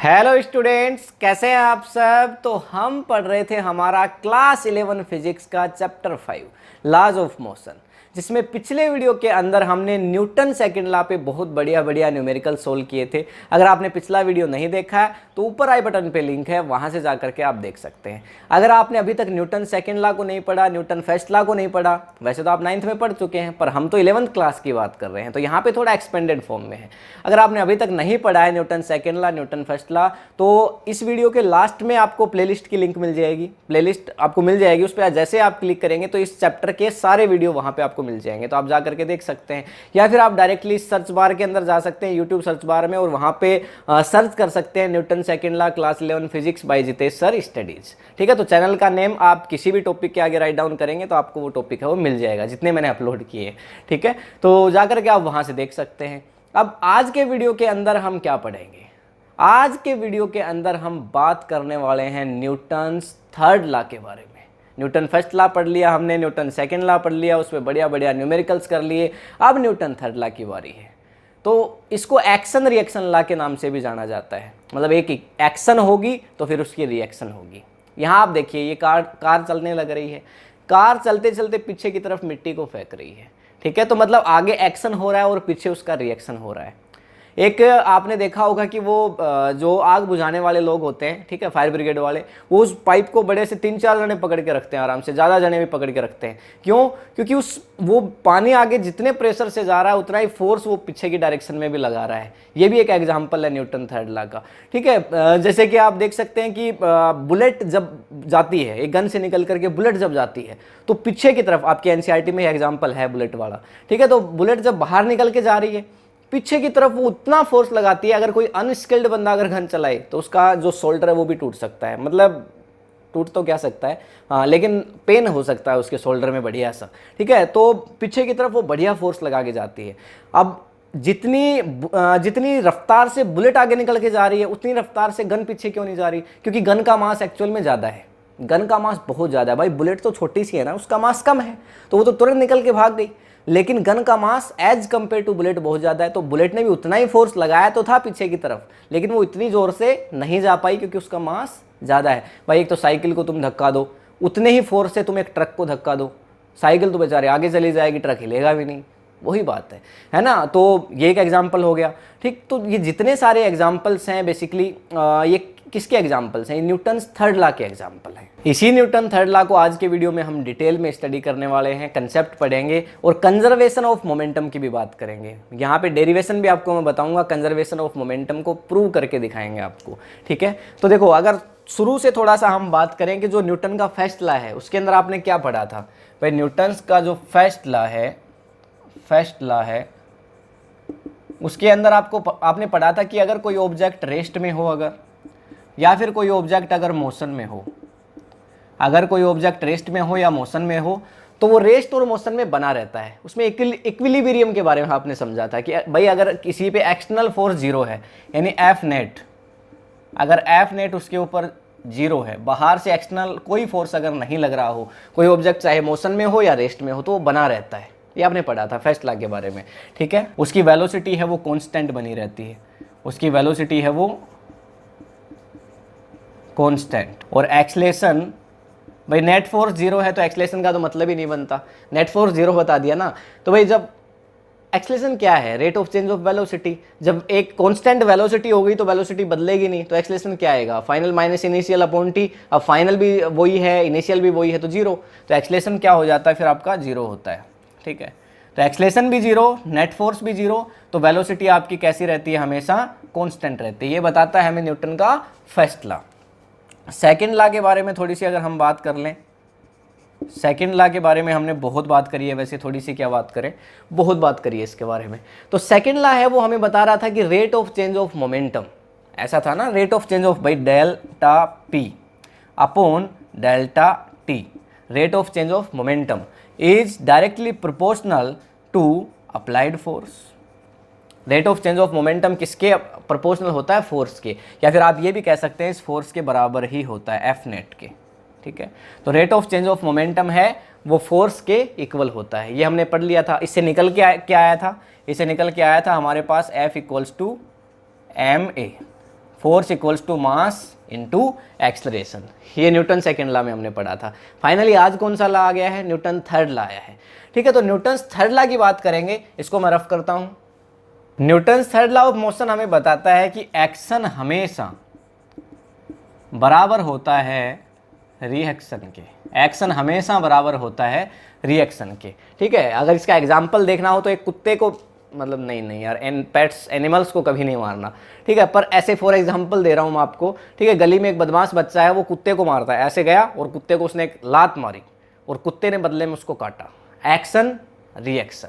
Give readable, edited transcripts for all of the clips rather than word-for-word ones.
Hello students, कैसे हैं आप सब। तो हम पढ़ रहे थे हमारा क्लास 11 फिजिक्स का चैप्टर 5 लॉज ऑफ मोशन, जिसमें पिछले वीडियो के अंदर हमने न्यूटन सेकंड लॉ पे बहुत बढ़िया बढ़िया न्यूमेरिकल सोल्व किए थे। अगर आपने पिछला वीडियो नहीं देखा है तो ऊपर आई बटन पे लिंक है, वहां से जा करके आप देख सकते हैं। अगर आपने अभी तक न्यूटन सेकंड लॉ को नहीं पढ़ा, न्यूटन फर्स्ट लॉ को नहीं पढ़ा, वैसे तो आप 9th में पढ़ चुके हैं, पर हम तो 11th क्लास की बात कर रहे हैं, तो यहाँ पे थोड़ा एक्सपेंडेड फॉर्म में है। अगर आपने अभी तक नहीं पढ़ा है Newton second law, Newton first law, तो इस वीडियो के लास्ट में आपको प्लेलिस्ट की लिंक मिल जाएगी। प्लेलिस्ट आपको मिल जाएगी, उस पर जैसे आप क्लिक करेंगे तो इस चैप्टर के सारे वीडियो वहाँ पे आपको मिल जाएंगे, तो आप जा करके देख सकते हैं। या फिर आप डायरेक्टली सर्च बार के अंदर जा सकते हैं, यूट्यूब सर्च बार में, और वहाँ पे सर्च कर सकते हैं Newton second law class 11 physics bye Jitesh sir studies. ठीक है, तो चैनल का नेम आप किसी भी टॉपिक के आगे राइट डाउन करेंगे तो आपको वो टॉपिक है वो मिल जाएगा, जितने मैंने अपलोड किए। ठीक है, तो जाकर के आप वहाँ से देख सकते हैं। अब आज के वीडियो के अंदर हम क्या पढ़ेंगे? आज के वीडियो के अंदर हम बात करने वाले हैं न्यूटन्स थर्ड लॉ के बारे में। न्यूटन फर्स्ट लॉ पढ़ लिया हमने, न्यूटन सेकंड लॉ पढ़ लिया, उसमें बढ़िया बढ़िया न्यूमेरिकल्स कर लिए। अब न्यूटन थर्ड लॉ की बारी है। तो इसको एक्शन रिएक्शन लॉ के नाम से भी जाना जाता है। मतलब एक एक्शन होगी तो फिर उसकी रिएक्शन होगी। यहाँ आप देखिए, ये कार चलने लग रही है। कार चलते चलते पीछे की तरफ मिट्टी को फेंक रही है। ठीक है, तो मतलब आगे एक्शन हो रहा है और पीछे उसका रिएक्शन हो रहा है। एक आपने देखा होगा कि वो जो आग बुझाने वाले लोग होते हैं, ठीक है, फायर ब्रिगेड वाले, वो उस पाइप को बड़े से 3-4 जने पकड़ के रखते हैं, आराम से ज़्यादा जने भी पकड़ के रखते हैं। क्यों? क्योंकि वो पानी आगे जितने प्रेशर से जा रहा है उतना ही फोर्स वो पीछे की डायरेक्शन में भी लगा रहा है। ये भी एक एग्जाम्पल है न्यूटन थर्ड लॉ का। ठीक है, जैसे कि आप देख सकते हैं कि बुलेट जब जाती है, एक गन से निकल करके बुलेट जब जाती है तो पीछे की तरफ, आपके एनसीईआरटी में एग्जाम्पल है बुलेट वाला। ठीक है, तो बुलेट जब बाहर निकल के जा रही है, पीछे की तरफ वो उतना फोर्स लगाती है, अगर कोई अनस्किल्ड बंदा अगर गन चलाए तो उसका जो शोल्डर है वो भी टूट सकता है। मतलब टूट तो क्या सकता है, हाँ, लेकिन पेन हो सकता है उसके शोल्डर में बढ़िया सा। ठीक है, तो पीछे की तरफ वो बढ़िया फोर्स लगा के जाती है। अब जितनी रफ्तार से बुलेट आगे निकल के जा रही है उतनी रफ्तार से गन पीछे क्यों नहीं जा रही? क्योंकि गन का मास एक्चुअल में ज़्यादा है। गन का मास बहुत ज़्यादा है भाई। बुलेट तो छोटी सी है ना, उसका मास कम है, तो वो तो तुरंत निकल के भाग गई। लेकिन गन का mass as compare to bullet बहुत ज़्यादा है, तो बुलेट ने भी उतना ही फोर्स लगाया तो था पीछे की तरफ, लेकिन वो इतनी ज़ोर से नहीं जा पाई क्योंकि उसका मास ज़्यादा है। भाई एक तो साइकिल को तुम धक्का दो, उतने ही फोर्स से तुम एक ट्रक को धक्का दो, साइकिल तो बेचारे आगे चली जाएगी, ट्रक हिलेगा भी नहीं। वही बात है ना। तो ये एक एग्जाम्पल हो गया। ठीक, तो ये जितने सारे एग्जाम्पल्स हैं बेसिकली ये किसके एग्जाम्पल्स हैं? न्यूटन्स थर्ड लॉ के एग्जाम्पल हैं। इसी न्यूटन थर्ड लॉ को आज के वीडियो में हम डिटेल में स्टडी करने वाले हैं, कंसेप्ट पढ़ेंगे और कंजर्वेशन ऑफ मोमेंटम की भी बात करेंगे। यहाँ पे डेरिवेशन भी आपको मैं बताऊंगा, कंजर्वेशन ऑफ मोमेंटम को प्रूव करके दिखाएंगे आपको। ठीक है, तो देखो, अगर शुरू से थोड़ा सा हम बात करें कि जो न्यूटन का फर्स्ट लॉ है उसके अंदर आपने क्या पढ़ा था। भाई न्यूटन्स का जो फर्स्ट लॉ है उसके अंदर आपने पढ़ा था कि अगर कोई ऑब्जेक्ट रेस्ट में हो, अगर, या फिर कोई ऑब्जेक्ट अगर मोशन में हो, अगर कोई ऑब्जेक्ट रेस्ट में हो या मोशन में हो, तो वो रेस्ट और मोशन में बना रहता है। उसमें इक्विलिब्रियम के बारे में आपने समझा था कि भाई अगर किसी पे एक्सटर्नल फोर्स 0 है, यानी एफ नेट, अगर एफ नेट उसके ऊपर 0 है, बाहर से एक्सटर्नल कोई फोर्स अगर नहीं लग रहा हो, कोई ऑब्जेक्ट चाहे मोशन में हो या रेस्ट में हो, तो वो बना रहता है। ये आपने पढ़ा था फर्स्ट लॉ के बारे में। ठीक है, उसकी वेलोसिटी है वो कांस्टेंट बनी रहती है, उसकी वेलोसिटी है वो कांस्टेंट। और एक्सलेशन, भाई नेट फोर्स 0 है तो एक्सलेशन का तो मतलब ही नहीं बनता। नेट फोर्स 0 बता दिया ना, तो भाई जब एक्सलेशन क्या है? Rate of change of velocity. जब एक कांस्टेंट वेलोसिटी हो गई तो वेलोसिटी बदलेगी नहीं, तो एक्सलेशन क्या आएगा? Final minus initial upon T. अब फाइनल भी वही है, इनिशियल भी वही है, तो 0। तो एक्सलेशन क्या हो जाता है फिर? आपका 0 होता है। ठीक है, तो एक्सलेशन भी 0, नेट फोर्स भी 0, तो वेलोसिटी आपकी कैसी रहती है? हमेशा कांस्टेंट रहती है। ये बताता है हमें न्यूटन का फर्स्ट लॉ। सेकंड लॉ के बारे में थोड़ी सी अगर हम बात कर लें, सेकंड लॉ के बारे में हमने बहुत बात करी है, वैसे थोड़ी सी क्या बात करें, बहुत बात करी है इसके बारे में। तो सेकंड लॉ है वो हमें बता रहा था कि rate of change of momentum, ऐसा था ना, रेट ऑफ चेंज ऑफ भाई delta P upon delta T, rate of change of momentum is directly proportional to applied force. Rate of change of momentum किसके प्रोपोर्शनल होता है? Force के, या फिर आप ये भी कह सकते हैं इस फोर्स के बराबर ही होता है, एफ नेट के। ठीक है, तो rate of change of momentum है वो फोर्स के इक्वल होता है। ये हमने पढ़ लिया था। इससे निकल के क्या आया था? इससे निकल के आया था हमारे पास F equals to M A, force equals to mass into acceleration. ये न्यूटन सेकेंड लॉ में हमने पढ़ा था। फाइनली आज कौन सा लॉ आ गया है? न्यूटन थर्ड लॉ आया है। ठीक है, तो न्यूटन थर्ड लॉ की बात करेंगे, इसको मैं रफ करता हूं। Newton third law of motion हमें बताता है कि एक्शन हमेशा बराबर होता है रिएक्शन के। एक्शन हमेशा बराबर होता है रिएक्शन के। ठीक है, अगर इसका एग्जाम्पल देखना हो तो एक कुत्ते को, मतलब नहीं यार, पेट्स एनिमल्स को कभी नहीं मारना। ठीक है, पर ऐसे फॉर एग्जांपल दे रहा हूँ मैं आपको। ठीक है, गली में एक बदमाश बच्चा है, वो कुत्ते को मारता है। ऐसे गया और कुत्ते को उसने एक लात मारी और कुत्ते ने बदले में उसको काटा। Action reaction.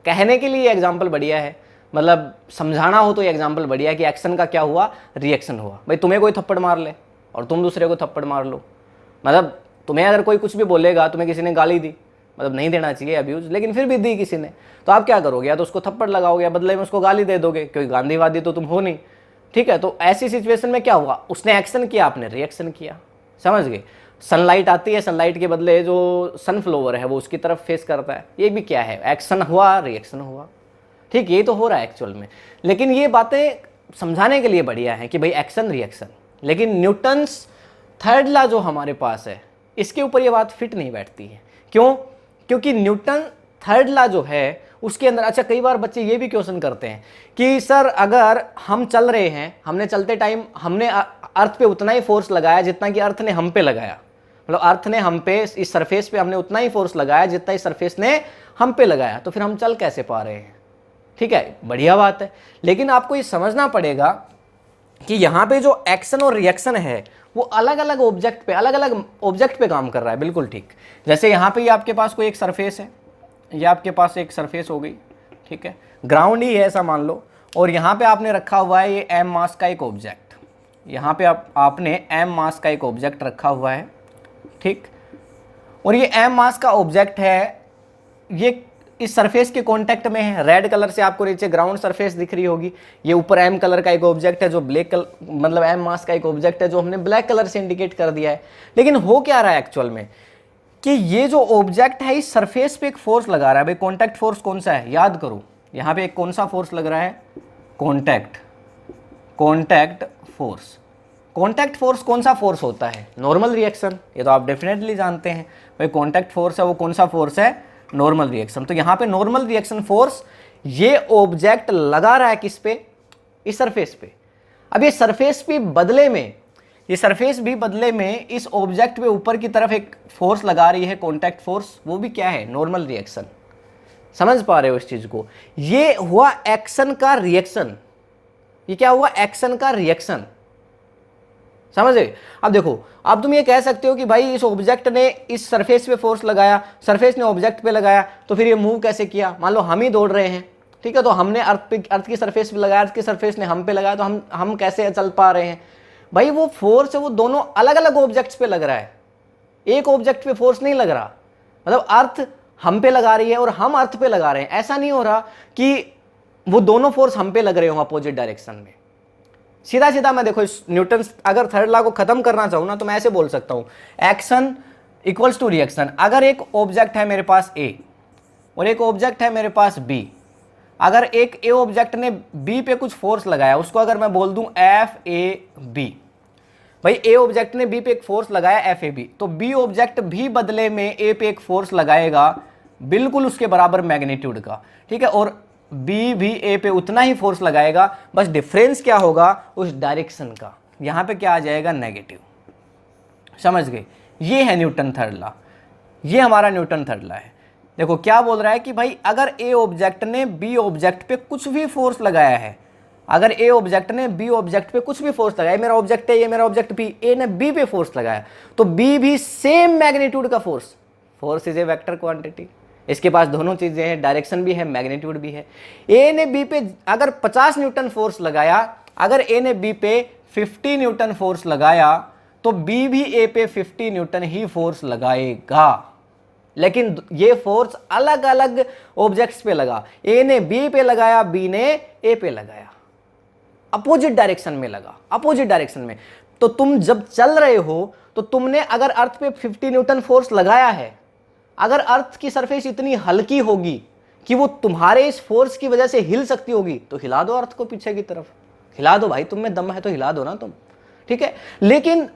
कहने के लिए एग्जाम्पल बढ़िया है, मतलब समझाना हो तो ये एग्जाम्पल बढ़िया है कि एक्शन का क्या हुआ, रिएक्शन हुआ। भाई तुम्हें कोई थप्पड़ मार ले और तुम दूसरे को थप्पड़ मार लो, मतलब तुम्हें अगर कोई कुछ भी बोलेगा, तुम्हें किसी ने गाली दी, मतलब नहीं देना चाहिए अब्यूज, लेकिन फिर भी दी किसी ने, तो आप क्या करोगे? या तो उसको थप्पड़ लगाओगे या बदले में उसको गाली दे दोगे, क्योंकि गांधीवादी तो तुम हो नहीं। ठीक है, तो ऐसी सिचुएशन में क्या हुआ? उसने एक्शन किया, आपने रिएक्शन किया। समझ गए? सनलाइट आती है, सनलाइट के बदले जो सनफ्लावर है वो उसकी तरफ फेस करता है। ये भी क्या है? एक्शन हुआ, रिएक्शन हुआ। ठीक, ये तो हो रहा है एक्चुअल में, लेकिन ये बातें समझाने के लिए बढ़िया है कि भाई एक्शन रिएक्शन। लेकिन न्यूटन्स थर्ड लॉ जो हमारे पास है, इसके ऊपर ये बात फिट नहीं बैठती है। क्यों? क्योंकि न्यूटन थर्ड लॉ जो है उसके अंदर, अच्छा कई बार बच्चे ये भी क्वेश्चन करते हैं कि सर अगर हम चल रहे हैं, हमने चलते टाइम हमने अर्थ पे उतना ही फोर्स लगाया जितना कि अर्थ ने हम पे लगाया, मतलब अर्थ ने हम पे, इस सरफेस पे हमने उतना ही फोर्स लगाया जितना इस सरफेस ने हम पे लगाया, तो फिर हम चल कैसे पा रहे हैं? ठीक है, बढ़िया बात है, लेकिन आपको ये समझना पड़ेगा कि यहाँ पे जो एक्शन और रिएक्शन है वो अलग अलग ऑब्जेक्ट पे काम कर रहा है। बिल्कुल ठीक। जैसे यहाँ पे ये आपके पास कोई एक सरफेस है, ये आपके पास एक सरफेस हो गई, ठीक है, ग्राउंड ही है ऐसा मान लो, और यहाँ पे आपने रखा हुआ है ये एम मास का एक ऑब्जेक्ट। यहाँ पे आपने एम मास का एक ऑब्जेक्ट रखा हुआ है, ठीक, और ये एम मास का ऑब्जेक्ट है, ये इस सरफेस के कांटेक्ट में है। रेड कलर से आपको नीचे ग्राउंड सरफेस दिख रही होगी। ये ऊपर एम कलर का एक ऑब्जेक्ट है जो ब्लैक कलर, मतलब एम मास का एक ऑब्जेक्ट है जो हमने ब्लैक कलर से इंडिकेट कर दिया है। लेकिन हो क्या रहा है एक्चुअल में कि ये जो ऑब्जेक्ट है इस सरफेस पे एक फोर्स लगा रहा है। भाई कॉन्टैक्ट फोर्स कौन सा है? याद करो, यहाँ पे एक कौन सा फोर्स लग रहा है? Contact force. कॉन्टैक्ट फोर्स कौन सा फोर्स होता है? Normal reaction. ये तो आप डेफिनेटली जानते हैं। भाई कॉन्टैक्ट फोर्स है वो कौन सा फोर्स है? Normal reaction. तो यहाँ पे नॉर्मल रिएक्शन फोर्स ये ऑब्जेक्ट लगा रहा है किस पे? इस सरफेस पे। अब ये सरफेस भी बदले में इस ऑब्जेक्ट पे ऊपर की तरफ एक फोर्स लगा रही है, कॉन्टैक्ट फोर्स। वो भी क्या है? Normal reaction. समझ पा रहे हो इस चीज को? ये हुआ एक्शन का रिएक्शन। ये क्या हुआ? एक्शन का रिएक्शन। समझे? अब देखो, अब तुम ये कह सकते हो कि भाई इस ऑब्जेक्ट ने इस सरफेस पे फोर्स लगाया, सरफेस ने ऑब्जेक्ट पे लगाया, तो फिर ये मूव कैसे किया? मान लो हम ही दौड़ रहे हैं, ठीक है, तो हमने अर्थ की सरफेस पे लगाया, अर्थ की सरफेस ने हम पे लगाया, तो हम कैसे चल पा रहे हैं? भाई वो फोर्स है वो दोनों अलग अलग ऑब्जेक्ट्स पे लग रहा है, एक ऑब्जेक्ट पे फोर्स नहीं लग रहा। मतलब अर्थ हम पे लगा रही है और हम अर्थ पे लगा रहे हैं। ऐसा नहीं हो रहा कि वो दोनों फोर्स हम पे लग रहे हो अपोजिट डायरेक्शन में। सीधा सीधा मैं देखो, न्यूटन अगर थर्ड लॉ को खत्म करना चाहूं ना तो मैं ऐसे बोल सकता हूं, एक्शन इक्वल्स टू रिएक्शन। अगर एक ऑब्जेक्ट है मेरे पास ए और एक ऑब्जेक्ट है मेरे पास बी, अगर एक ए ऑब्जेक्ट ने बी पे कुछ फोर्स लगाया, उसको अगर मैं बोल दूं एफ ए बी, भाई ए ऑब्जेक्ट ने बी पे एक फोर्स लगाया एफ ए बी, तो बी ऑब्जेक्ट भी बदले में ए पे एक फोर्स लगाएगा बिल्कुल उसके बराबर मैग्नीट्यूड का, ठीक है, और बी भी ए पे उतना ही फोर्स लगाएगा, बस डिफरेंस क्या होगा? उस डायरेक्शन का। यहां पे क्या आ जाएगा? नेगेटिव। समझ गए? ये है न्यूटन थर्ड लॉ। ये हमारा न्यूटन थर्ड लॉ है। देखो क्या बोल रहा है कि भाई अगर ए ऑब्जेक्ट ने बी ऑब्जेक्ट पे कुछ भी फोर्स लगाया है, अगर ए ऑब्जेक्ट ने बी ऑब्जेक्ट पे कुछ भी फोर्स लगाया, मेरा ऑब्जेक्ट है, ये मेरा ऑब्जेक्ट बी, ए ने बी पे फोर्स लगाया, तो बी भी सेम मैग्नीट्यूड का force is a vector quantity. इसके पास दोनों चीजें हैं, डायरेक्शन भी है, मैग्नीट्यूड भी है। ए ने बी पे अगर 50 न्यूटन फोर्स लगाया, अगर ए ने बी पे 50 न्यूटन फोर्स लगाया, तो बी भी ए पे 50 न्यूटन ही फोर्स लगाएगा। लेकिन ये फोर्स अलग अलग ऑब्जेक्ट्स पे लगा। ए ने बी पे लगाया, बी ने ए पे लगाया, अपोजिट डायरेक्शन में लगा, अपोजिट डायरेक्शन में। तो तुम जब चल रहे हो तो तुमने अगर अर्थ पे 50 न्यूटन फोर्स लगाया है, अगर अर्थ की सरफेस इतनी हल्की होगी कि वो तुम्हारे इस फोर्स की वजह से हिल सकती होगी, तो हिला दो अर्थ को पीछे की तरफ। हिला दो भाई, तुम में दम है तो हिला दो ना तुम, ठीक है। लेकिन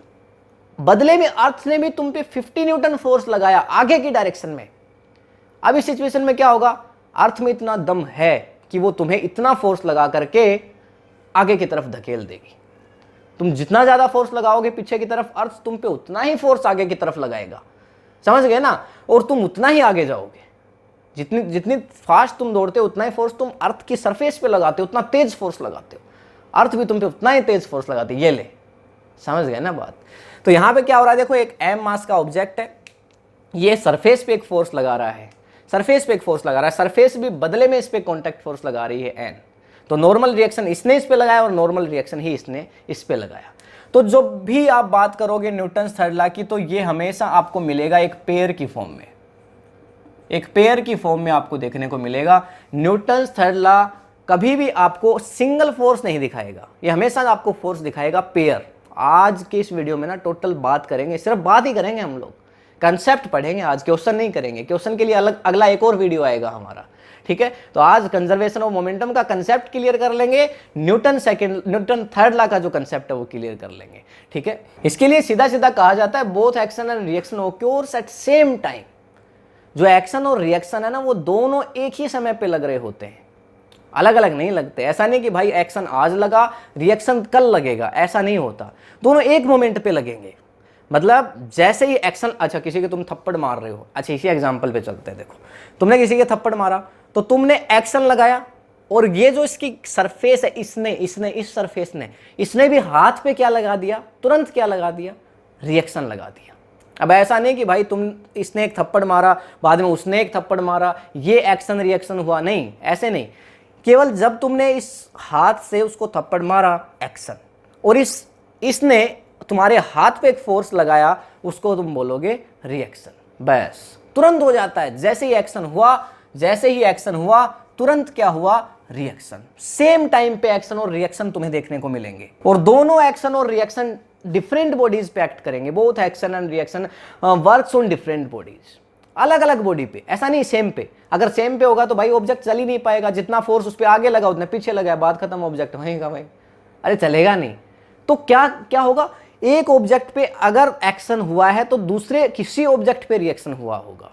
बदले में अर्थ ने भी तुम पे 50 न्यूटन फोर्स लगाया आगे की डायरेक्शन में। अब इस सिचुएशन में क्या होगा, अर्थ में इतना दम है कि वो तुम्हें इतना फोर्स लगा करके आगे की तरफ धकेल देगी। तुम जितना ज्यादा फोर्स लगाओगे पीछे की तरफ, अर्थ तुम पे उतना ही फोर्स आगे की तरफ लगाएगा, समझ गए ना, और तुम उतना ही आगे जाओगे। जितनी जितनी फास्ट तुम दौड़ते हो उतना ही फोर्स तुम अर्थ की सरफेस पे लगाते हो, उतना तेज फोर्स लगाते हो, अर्थ भी तुम पे उतना ही तेज फोर्स लगाती है। ये ले, समझ गए ना बात। तो यहां पे क्या हो रहा है, देखो एक m मास का ऑब्जेक्ट है, ये सरफेस पे एक फोर्स लगा रहा है, सरफेस पे एक फोर्स लगा रहा है, सरफेस भी बदले में इस पे कांटेक्ट फोर्स लगा रही है n। तो नॉर्मल रिएक्शन इसने इस पे लगाया और नॉर्मल रिएक्शन ही इसने इस पे लगाया। तो जो भी आप बात करोगे न्यूटन्स थर्ड लॉ की, तो ये हमेशा आपको मिलेगा एक पेयर की फॉर्म में, एक पेयर की फॉर्म में आपको देखने को मिलेगा। न्यूटन्स थर्ड लॉ कभी भी आपको सिंगल फोर्स नहीं दिखाएगा, ये हमेशा आपको फोर्स दिखाएगा पेयर। आज के इस वीडियो में ना टोटल बात करेंगे, सिर्फ बात ही करेंगे हम लोग, कंसेप्ट पढ़ेंगे आज, क्वेश्चन नहीं करेंगे। क्वेश्चन के लिए अलग अगला एक और वीडियो आएगा हमारा, ठीक है। तो आज कंजर्वेशन ऑफ मोमेंटम का कंसेप्ट क्लियर कर लेंगे, न्यूटन थर्ड लॉ का जो कंसेप्ट है वो क्लियर कर लेंगे, ठीक है। इसके लिए सीधा सीधा कहा जाता है both action and reaction occurs at same time. जो एक्शन और रिएक्शन है ना, वो दोनों एक ही समय पे लग रहे होते हैं, अलग अलग नहीं लगते। ऐसा नहीं कि भाई एक्शन आज लगा रिएक्शन कल लगेगा, ऐसा नहीं होता, दोनों एक मोमेंट पे लगेंगे। मतलब जैसे ही एक्शन, अच्छा किसी के तुम थप्पड़ मार रहे हो, अच्छा इसी एग्जांपल पे चलते हैं। देखो तुमने किसी के थप्पड़ मारा तो तुमने एक्शन लगाया, और ये जो इसकी सरफेस है, इस सरफेस ने इसने भी हाथ पे क्या लगा दिया, तुरंत क्या लगा दिया, रिएक्शन लगा दिया। अब ऐसा नहीं कि भाई तुम इसने एक थप्पड़ मारा बाद में उसने एक थप्पड़ मारा, ये एक्शन रिएक्शन हुआ, नहीं, ऐसे नहीं। केवल जब तुमने इस हाथ से उसको थप्पड़ मारा एक्शन, और इसने तुम्हारे हाथ पे एक फोर्स लगाया, उसको तुम बोलोगे रिएक्शन। बस तुरंत हो जाता है, जैसे ही एक्शन हुआ तुरंत क्या हुआ, रिएक्शन। सेम टाइम पे एक्शन और रिएक्शन तुम्हें देखने को मिलेंगे, और दोनों एक्शन और रिएक्शन डिफरेंट बॉडीज पे एक्ट करेंगे। Both action and reaction works on different bodies, अलग अलग बॉडी पे, ऐसा नहीं सेम पे। अगर सेम पे होगा तो भाई ऑब्जेक्ट चल ही नहीं पाएगा, जितना फोर्स उस पे आगे लगा उतना पीछे लगा, बात खत्म, ऑब्जेक्ट वहीं का वहीं, अरे चलेगा नहीं। तो क्या क्या होगा, एक ऑब्जेक्ट पे अगर एक्शन हुआ है तो दूसरे किसी ऑब्जेक्ट पे रिएक्शन हुआ होगा,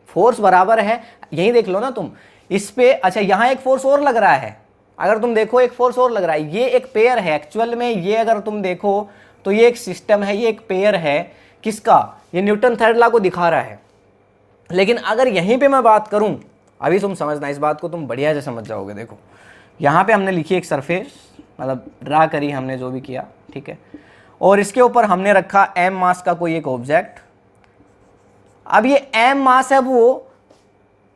फोर्स बराबर है। यही देख लो ना तुम, इस पे, अच्छा यहां एक फोर्स और लग रहा है, अगर तुम देखो एक फोर्स और लग रहा है, ये एक पेयर है एक्चुअल में। ये अगर तुम देखो तो ये एक सिस्टम है, ये एक पेयर है, किसका, ये न्यूटन थर्ड लॉ को दिखा रहा है। लेकिन अगर यहीं पे मैं बात करूं, अभी तुम समझना, इस बात को तुम बढ़िया से समझ जाओगे। देखो यहाँ पे हमने लिखी एक सरफेस, मतलब ड्रा करी हमने जो भी किया, ठीक है, और इसके ऊपर हमने रखा m मास का कोई एक ऑब्जेक्ट। अब ये m मास है, वो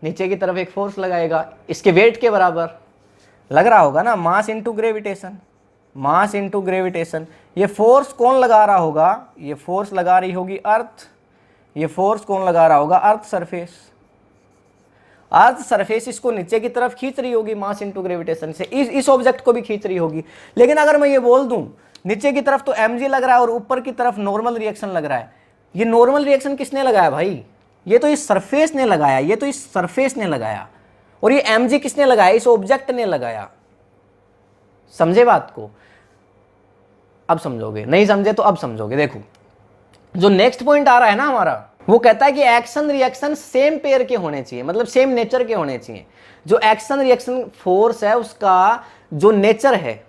नीचे की तरफ एक फोर्स लगाएगा, इसके वेट के बराबर लग रहा होगा ना, mass into gravitation, mass into gravitation. ये फोर्स कौन लगा रहा होगा, ये फोर्स लगा रही होगी अर्थ, ये फोर्स कौन लगा रहा होगा, अर्थ सरफेस। अर्थ सरफेस इसको नीचे की तरफ खींच रही होगी मास इंटू ग्रेविटेशन से, इस ऑब्जेक्ट को भी खींच रही होगी। लेकिन अगर मैं ये बोल दूं नीचे की तरफ तो mg लग रहा है और ऊपर की तरफ नॉर्मल रिएक्शन लग रहा है, ये नॉर्मल रिएक्शन किसने लगाया भाई, ये तो इस सरफेस ने लगाया, ये तो इस सरफेस ने लगाया, और ये mg किसने लगाया, इस ऑब्जेक्ट ने लगाया। समझे बात को, अब समझोगे, नहीं समझे तो अब समझोगे। देखो जो नेक्स्ट पॉइंट आ रहा है ना हमारा, वो कहता है कि एक्शन रिएक्शन सेम पेयर के होने चाहिए, मतलब सेम नेचर के होने चाहिए। जो एक्शन रिएक्शन फोर्स है उसका जो नेचर है,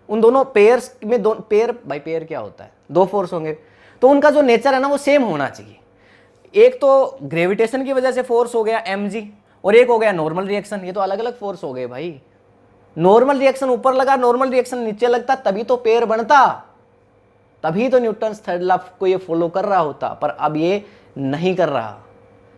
उन दोनों पेयर्स में, दो पेयर, भाई पेयर क्या होता है, दो फोर्स होंगे, तो उनका जो नेचर है ना वो सेम होना चाहिए। एक तो ग्रेविटेशन की वजह से फोर्स हो गया mg, और एक हो गया नॉर्मल रिएक्शन, ये तो अलग अलग फोर्स हो गए भाई। नॉर्मल रिएक्शन ऊपर लगा, नॉर्मल रिएक्शन नीचे लगता, तभी तो पेयर बनता, तभी तो न्यूटन्स थर्ड लॉ को ये फॉलो कर रहा होता, पर अब ये नहीं कर रहा।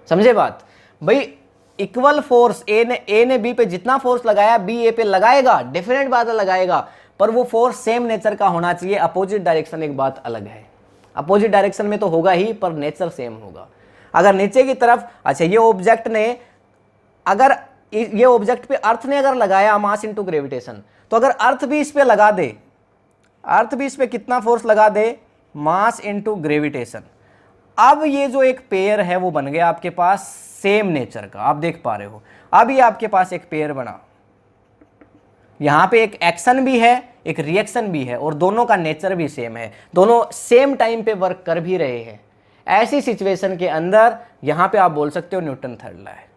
समझे बात भाई, इक्वल फोर्स ए ने बी पे जितना फोर्स लगाया बी ए पे लगाएगा, डेफिनेट बात है लगाएगा, पर वो फोर्स सेम नेचर का होना चाहिए। अपोजिट डायरेक्शन एक बात अलग है, अपोजिट डायरेक्शन में तो होगा ही, पर नेचर सेम होगा। अगर नीचे की तरफ, अच्छा ये ऑब्जेक्ट ने, अगर ये ऑब्जेक्ट पे अर्थ ने अगर लगाया मास इंटू ग्रेविटेशन, तो अगर अर्थ भी इस पे लगा दे, अर्थ भी इस पे कितना फोर्स लगा दे, मास इंटू ग्रेविटेशन, अब ये जो एक पेयर है वो बन गया आपके पास सेम नेचर का। आप देख पा रहे हो, अब ये आपके पास एक पेयर बना, यहां पे एक एक्शन भी है, एक रिएक्शन भी है और दोनों का नेचर भी सेम है, दोनों सेम टाइम पे वर्क कर भी रहे हैं, ऐसी सिचुएशन के अंदर यहाँ पे आप बोल सकते हो न्यूटन थर्ड लॉ है।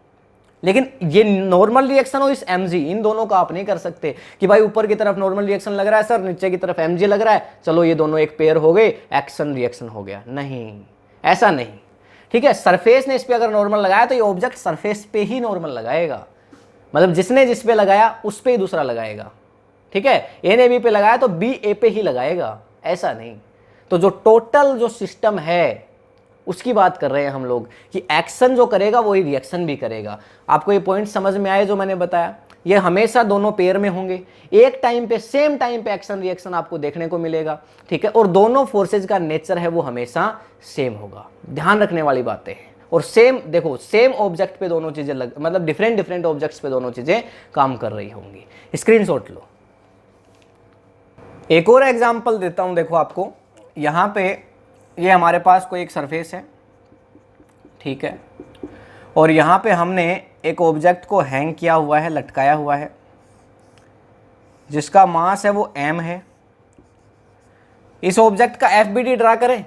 लेकिन ये नॉर्मल रिएक्शन और इस mg, इन दोनों का आप नहीं कर सकते कि भाई ऊपर की तरफ नॉर्मल रिएक्शन लग रहा है सर, नीचे की तरफ mg लग रहा है, चलो ये दोनों एक पेयर हो गए, एक्शन रिएक्शन हो गया। नहीं, ऐसा नहीं, ठीक है। सरफेस ने इस पे अगर नॉर्मल लगाया तो ये ऑब्जेक्ट सरफेस पे ही नॉर्मल लगाएगा, मतलब जिसने जिस पे लगाया उस पे ही दूसरा लगाएगा, ठीक है। ए ने बी पे लगाया तो बी ए पे ही लगाएगा, ऐसा नहीं। तो जो टोटल जो सिस्टम है उसकी बात कर रहे हैं हम लोग कि एक्शन जो करेगा वही रिएक्शन भी करेगा। आपको ये पॉइंट समझ में आए जो मैंने बताया? ये हमेशा दोनों पेयर में होंगे, एक टाइम पे सेम टाइम पे एक्शन रिएक्शन आपको देखने को मिलेगा, ठीक है। और दोनों फोर्सेज का नेचर है वो हमेशा सेम होगा, ध्यान रखने वाली बातें हैं। और सेम देखो, सेम ऑब्जेक्ट पे दोनों चीजें मतलब डिफरेंट ऑब्जेक्ट्स पे दोनों चीजें काम कर रही होंगी। स्क्रीनशॉट लो। एक और एग्जांपल देता हूं, देखो आपको यहाँ पे ये हमारे पास कोई एक सरफेस है, ठीक है, और यहाँ पे हमने एक ऑब्जेक्ट को हैंग किया हुआ है, लटकाया हुआ है, जिसका मास है वो m है। इस ऑब्जेक्ट का FBD ड्रा करें,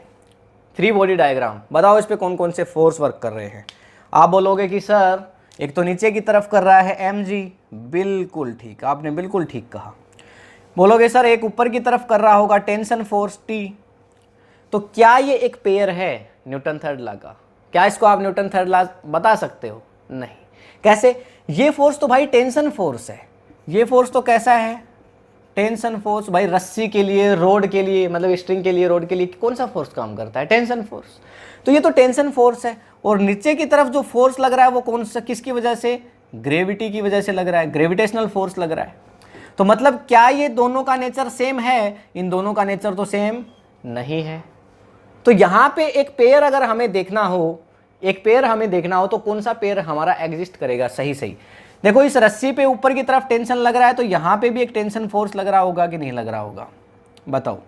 थ्री बॉडी डायग्राम, बताओ इस पे कौन कौन से फोर्स वर्क कर रहे हैं। आप बोलोगे कि सर एक तो नीचे की तरफ कर रहा है mg, बिल्कुल ठीक, आपने बिल्कुल ठीक कहा। बोलोगे सर एक ऊपर की तरफ कर रहा होगा टेंशन फोर्स T। तो क्या ये एक पेयर है न्यूटन थर्ड लॉ का? क्या इसको आप न्यूटन थर्ड लॉ बता सकते हो? नहीं। कैसे? ये फोर्स तो भाई टेंशन फोर्स है, ये फोर्स तो कैसा है? Tension force. भाई रस्सी के लिए, रोड के लिए, मतलब स्ट्रिंग के लिए, रोड के लिए कौन सा फोर्स काम करता है? Tension force. तो ये तो टेंशन फोर्स है। और नीचे की तरफ जो फोर्स लग रहा है वो कौन सा, किसकी वजह से? ग्रेविटी की वजह से लग रहा है, ग्रेविटेशनल फोर्स लग रहा है। तो मतलब क्या ये दोनों का नेचर सेम है? इन दोनों का नेचर तो सेम नहीं है। तो यहां पे एक पेयर अगर हमें देखना हो, एक पेयर हमें देखना हो तो कौन सा पेयर हमारा एग्जिस्ट करेगा? सही सही देखो, इस रस्सी पे ऊपर की तरफ टेंशन लग रहा है तो यहां पे भी एक टेंशन फोर्स लग रहा होगा कि नहीं लग रहा होगा? बताओ।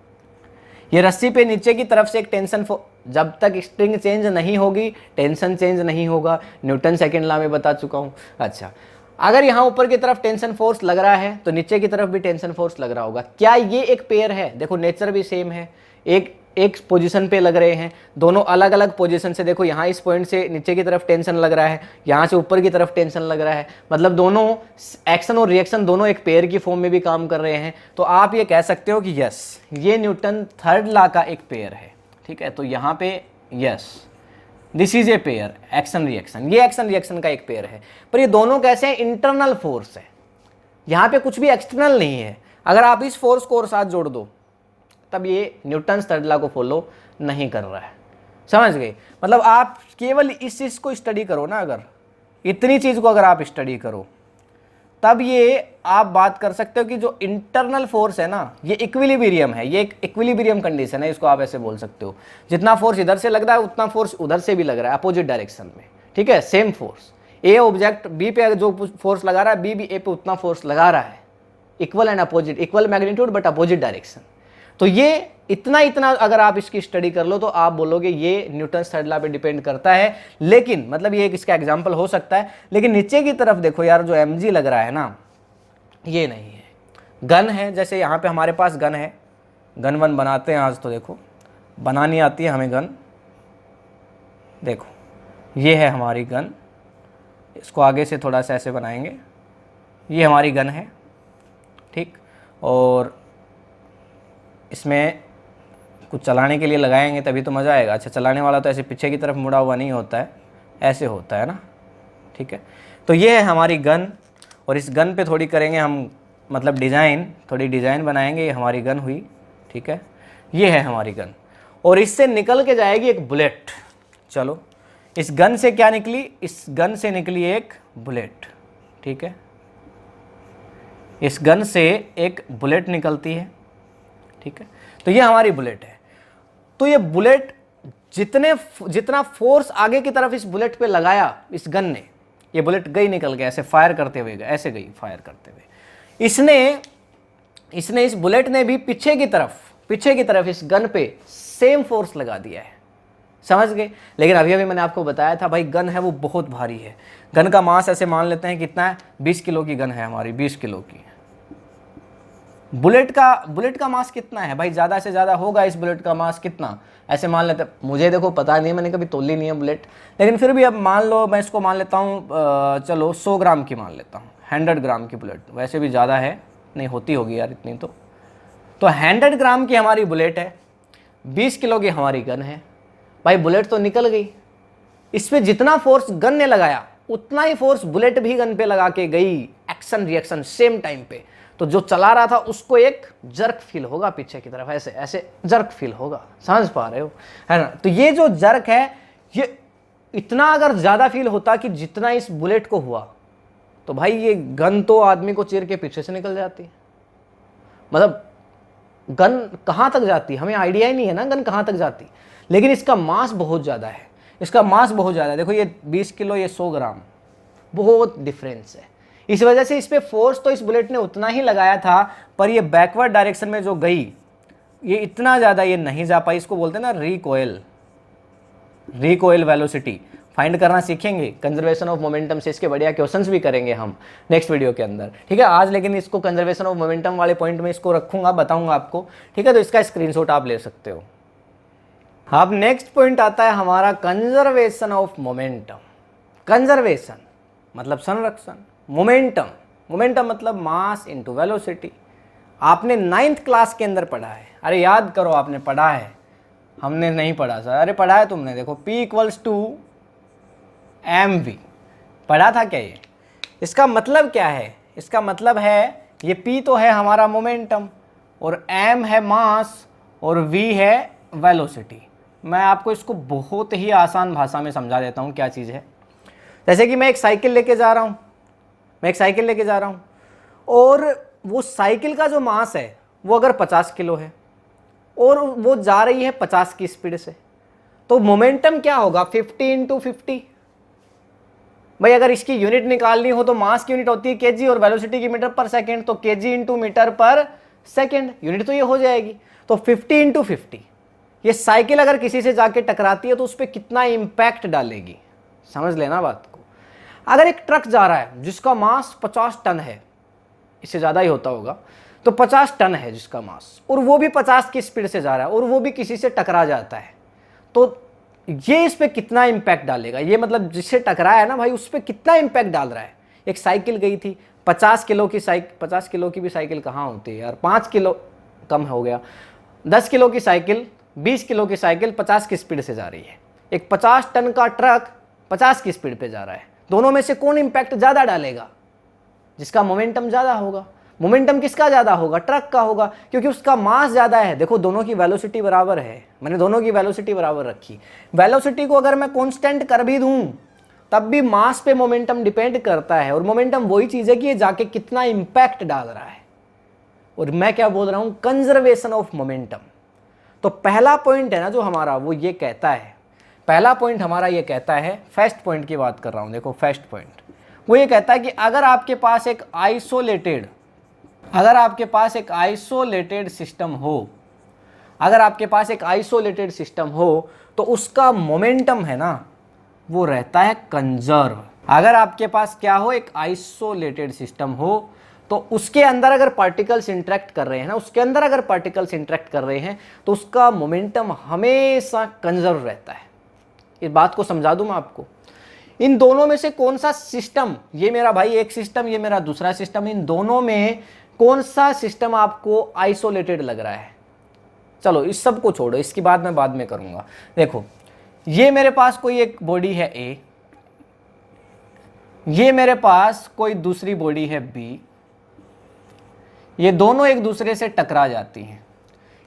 ये रस्सी पे नीचे की तरफ से एक टेंशन फोर्स, जब तक स्ट्रिंग चेंज नहीं होगी टेंशन चेंज नहीं होगा, न्यूटन सेकंड लॉ में बता चुका हूं। अच्छा, अगर यहां ऊपर की तरफ टेंशन फोर्स लग रहा है तो नीचे की तरफ भी टेंशन फोर्स लग रहा होगा। क्या ये एक पेयर है? देखो नेचर भी सेम है, एक पोजीशन पे लग रहे हैं, दोनों अलग अलग पोजीशन से। देखो यहाँ इस पॉइंट से नीचे की तरफ टेंशन लग रहा है, यहाँ से ऊपर की तरफ टेंशन लग रहा है, मतलब दोनों एक्शन और रिएक्शन दोनों एक पेयर की फॉर्म में भी काम कर रहे हैं। तो आप ये कह सकते हो कि यस, ये न्यूटन थर्ड लॉ का एक पेयर है, ठीक है। तो यहाँ पे yes, this is a pair, action reaction, ये एक्शन रिएक्शन का एक पेयर है। पर ये दोनों कैसे हैं? इंटरनल फोर्स है, यहाँ पे कुछ भी एक्सटर्नल नहीं है। अगर आप इस फोर्स को और साथ जोड़ दो तब ये न्यूटन थर्ड लॉ को फॉलो नहीं कर रहा है, समझ गए? मतलब आप केवल इस चीज को स्टडी करो ना, अगर इतनी चीज को अगर आप स्टडी करो तब ये आप बात कर सकते हो कि जो इंटरनल फोर्स है ना, ये इक्विलिब्रियम है, ये एक इक्विलिब्रियम कंडीशन है, इसको आप ऐसे बोल सकते हो। जितना फोर्स इधर से लग रहा है उतना फोर्स उधर से भी लग रहा है, अपोजिट डायरेक्शन में, ठीक है। Same force, A object B पे जो फोर्स लगा रहा है, बी भी ए पे उतना फोर्स लगा रहा है, equal and opposite, equal magnitude but opposite direction. तो ये इतना अगर आप इसकी स्टडी कर लो तो आप बोलोगे ये न्यूटन थर्ड लॉ पे डिपेंड करता है। लेकिन मतलब ये एक इसका एग्जांपल हो सकता है, लेकिन नीचे की तरफ देखो यार, जो mg लग रहा है ना, ये नहीं है। गन है, जैसे यहाँ पे हमारे पास गन है, गन वन बनाते हैं आज। तो देखो बनानी आती है हमें गन, देखो ये है हमारी गन, इसको आगे से थोड़ा सा ऐसे बनाएंगे, ये हमारी गन है, ठीक। और इसमें कुछ चलाने के लिए लगाएंगे तभी तो मज़ा आएगा। अच्छा, चलाने वाला तो ऐसे पीछे की तरफ मुड़ा हुआ नहीं होता है, ऐसे होता है ना, ठीक है। तो ये है हमारी गन, और इस गन पे थोड़ी करेंगे हम मतलब डिज़ाइन, थोड़ी डिज़ाइन बनाएंगे। ये हमारी गन हुई, ठीक है, ये है हमारी गन, और इससे निकल के जाएगी एक बुलेट। चलो, इस गन से क्या निकली? इस गन से निकली एक बुलेट, ठीक है। इस गन से एक बुलेट निकलती है, ठीक है। तो ये हमारी बुलेट है। तो ये बुलेट जितना फोर्स आगे की तरफ इस बुलेट पे लगाया इस गन ने, ये बुलेट गई निकल के, ऐसे फायर करते हुए गई, ऐसे गई फायर करते हुए। इसने इस बुलेट ने भी पीछे की तरफ इस गन पे सेम फोर्स लगा दिया है, समझ गए? लेकिन अभी मैंने आपको बताया था भाई, गन है वो बहुत भारी है। गन का मास ऐसे मान लेते हैं कितना है, 20 किलो की गन है हमारी, 20 किलो की, बुलेट का मास कितना है भाई, ज़्यादा से ज़्यादा होगा इस बुलेट का मास कितना, ऐसे मान लेते, मुझे देखो पता नहीं है, मैंने कभी तोली नहीं है बुलेट, लेकिन फिर भी अब मान लो मैं इसको मान लेता हूँ, चलो 100 ग्राम की मान लेता हूँ, 100 ग्राम की बुलेट, वैसे भी ज़्यादा है, नहीं होती होगी यार इतनी तो 100 ग्राम की हमारी बुलेट है, 20 किलो की हमारी गन है। भाई बुलेट तो निकल गई, इस पर जितना फोर्स गन ने लगाया उतना ही फोर्स बुलेट भी गन पे लगा के गई, एक्शन रिएक्शन सेम टाइम पे। तो जो चला रहा था उसको एक जर्क फील होगा पीछे की तरफ, ऐसे ऐसे जर्क फील होगा, समझ पा रहे हो, है ना। तो ये जो जर्क है, ये इतना अगर ज़्यादा फील होता कि जितना इस बुलेट को हुआ, तो भाई ये गन तो आदमी को चीर के पीछे से निकल जाती। मतलब गन कहाँ तक जाती, हमें आइडिया ही नहीं है ना गन कहाँ तक जाती, लेकिन इसका मास बहुत ज़्यादा है, इसका मास बहुत ज़्यादा है। देखो ये 20 किलो, ये 100 ग्राम, बहुत डिफरेंस है। इस वजह से इस पर फोर्स तो इस बुलेट ने उतना ही लगाया था, पर ये बैकवर्ड डायरेक्शन में जो गई, ये इतना ज़्यादा ये नहीं जा पाई। इसको बोलते हैं ना रिकॉइल वेलोसिटी। फाइंड करना सीखेंगे कंजर्वेशन ऑफ मोमेंटम से, इसके बढ़िया क्वेश्चंस भी करेंगे हम नेक्स्ट वीडियो के अंदर, ठीक है। आज लेकिन इसको कंजर्वेशन ऑफ मोमेंटम वाले पॉइंट में इसको रखूंगा, बताऊंगा आपको, ठीक है। तो इसका स्क्रीनशॉट आप ले सकते हो। अब नेक्स्ट पॉइंट आता है हमारा कंजर्वेशन ऑफ मोमेंटम। कंजर्वेशन मतलब संरक्षण, मोमेंटम मतलब मास इनटू वेलोसिटी। आपने 9th क्लास के अंदर पढ़ा है, अरे याद करो, आपने पढ़ा है, हमने नहीं पढ़ा सर, अरे पढ़ा है तुमने, देखो P = mv, पढ़ा था क्या ये। इसका मतलब क्या है, इसका मतलब है ये P तो है हमारा मोमेंटम, और m है मास, और v है वेलोसिटी। मैं आपको इसको बहुत ही आसान भाषा में समझा देता हूँ क्या चीज़ है। जैसे कि मैं एक साइकिल लेके जा रहा हूँ, और वो साइकिल का जो मास है वो अगर 50 किलो है और वो जा रही है 50 की स्पीड से, तो मोमेंटम क्या होगा, 50 × 50। भाई अगर इसकी यूनिट निकालनी हो तो मास की यूनिट होती है केजी और वेलोसिटी की मीटर पर सेकेंड, तो केजी × मीटर पर सेकेंड, यूनिट तो ये हो जाएगी। तो 50 × 50, ये साइकिल अगर किसी से जाके टकराती है तो उस पर कितना इम्पैक्ट डालेगी, समझ लेना बात को। अगर एक ट्रक जा रहा है जिसका मास 50 टन है, इससे ज़्यादा ही होता होगा, तो 50 टन है जिसका मास, और वो भी 50 की स्पीड से जा रहा है, और वो भी किसी से टकरा जाता है, तो ये इस पे कितना इम्पैक्ट डालेगा, ये मतलब जिससे टकराया है ना भाई, उस पर कितना इम्पैक्ट डाल रहा है। एक साइकिल गई थी 50 किलो की साइकिल, 50 किलो की भी साइकिल कहाँ होती है यार, 5 किलो कम हो गया, 10 किलो की साइकिल, 20 किलो की साइकिल 50 की स्पीड से जा रही है, एक 50 टन का ट्रक 50 की स्पीड पे जा रहा है। दोनों में से कौन इम्पैक्ट ज़्यादा डालेगा, जिसका मोमेंटम ज़्यादा होगा। मोमेंटम किसका ज़्यादा होगा, ट्रक का होगा, क्योंकि उसका मास ज़्यादा है। देखो दोनों की वेलोसिटी बराबर है, मैंने दोनों की वेलोसिटी बराबर रखी। वेलोसिटी को अगर मैं कांस्टेंट कर भी दूं तब भी मास पे मोमेंटम डिपेंड करता है, और मोमेंटम वही चीज़ है कि ये जाके कितना इम्पैक्ट डाल रहा है। और मैं क्या बोल रहा हूँ, कंजर्वेशन ऑफ मोमेंटम। तो पहला पॉइंट है ना जो हमारा, वो ये कहता है, पहला पॉइंट हमारा ये कहता है, फर्स्ट पॉइंट की बात कर रहा हूँ, देखो फर्स्ट पॉइंट वो ये कहता है कि अगर आपके पास एक आइसोलेटेड सिस्टम हो, अगर आपके पास एक आइसोलेटेड सिस्टम हो, तो उसका मोमेंटम है ना वो रहता है कंजर्व। अगर आपके पास क्या हो, एक आइसोलेटेड सिस्टम हो, तो उसके अंदर अगर पार्टिकल्स इंटरेक्ट कर रहे हैं ना, तो उसका मोमेंटम हमेशा कंजर्व रहता है। इस बात को समझा दूं मैं आपको। इन दोनों में से कौन सा सिस्टम, ये मेरा भाई एक सिस्टम, ये मेरा दूसरा सिस्टम, इन दोनों में कौन सा सिस्टम आपको आइसोलेटेड लग रहा है। चलो इस सब को छोड़ो, इसकी बात मैं बाद में करूंगा। देखो ये मेरे पास कोई एक बॉडी है ए, ये मेरे पास कोई दूसरी बॉडी है बी, ये दोनों एक दूसरे से टकरा जाती हैं,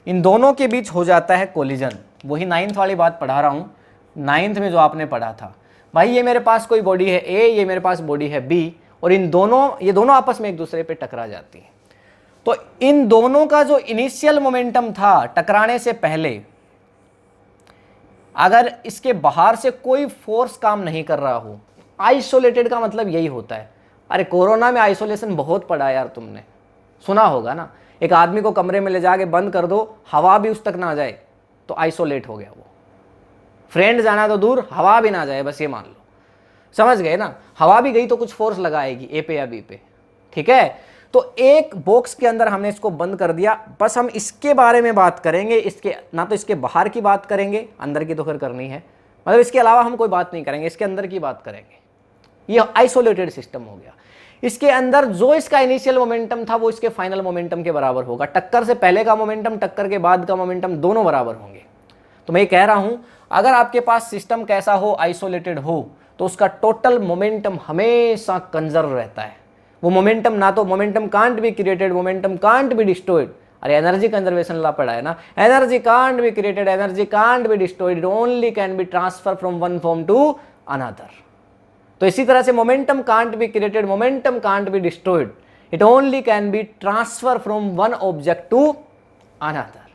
इन दोनों के बीच हो जाता है कोलिजन। वही 9th वाली बात पढ़ा रहा हूँ, 9th में जो आपने पढ़ा था भाई। ये मेरे पास कोई बॉडी है ए, ये मेरे पास बॉडी है बी, और ये दोनों आपस में एक दूसरे पे टकरा जाती हैं। तो इन दोनों का जो इनिशियल मोमेंटम था टकराने से पहले, अगर इसके बाहर से कोई फोर्स काम नहीं कर रहा हो, आइसोलेटेड का मतलब यही होता है। अरे कोरोना में आइसोलेशन बहुत पड़ा यार, तुमने सुना होगा ना, एक आदमी को कमरे में ले जाके बंद कर दो, हवा भी उस तक ना जाए तो आइसोलेट हो गया वो। फ्रेंड जाना तो दूर, हवा भी ना जाए, बस ये मान लो, समझ गए ना। हवा भी गई तो कुछ फोर्स लगाएगी ए पे या बी पे, ठीक है। तो एक बॉक्स के अंदर हमने इसको बंद कर दिया, बस हम इसके बारे में बात करेंगे, इसके ना तो इसके बाहर की बात करेंगे, अंदर की तो फिर करनी है, मतलब इसके अलावा हम कोई बात नहीं करेंगे, इसके अंदर की बात करेंगे। ये आइसोलेटेड सिस्टम हो गया। इसके अंदर जो इसका इनिशियल मोमेंटम था वो इसके फाइनल मोमेंटम के बराबर होगा। टक्कर से पहले का मोमेंटम, टक्कर के बाद का मोमेंटम, दोनों बराबर होंगे। तो मैं ये कह रहा हूं, अगर आपके पास सिस्टम कैसा हो, आइसोलेटेड हो, तो उसका टोटल मोमेंटम हमेशा कंजर्व रहता है। वो मोमेंटम ना तो momentum can't be created, momentum can't be destroyed. अरे एनर्जी कंजर्वेशन ला पड़ा है ना, energy can't be created, energy can't be destroyed, only can be transfer from one form to another. तो इसी तरह से momentum can't be created, momentum can't be destroyed, it only can be transfer from one object to another.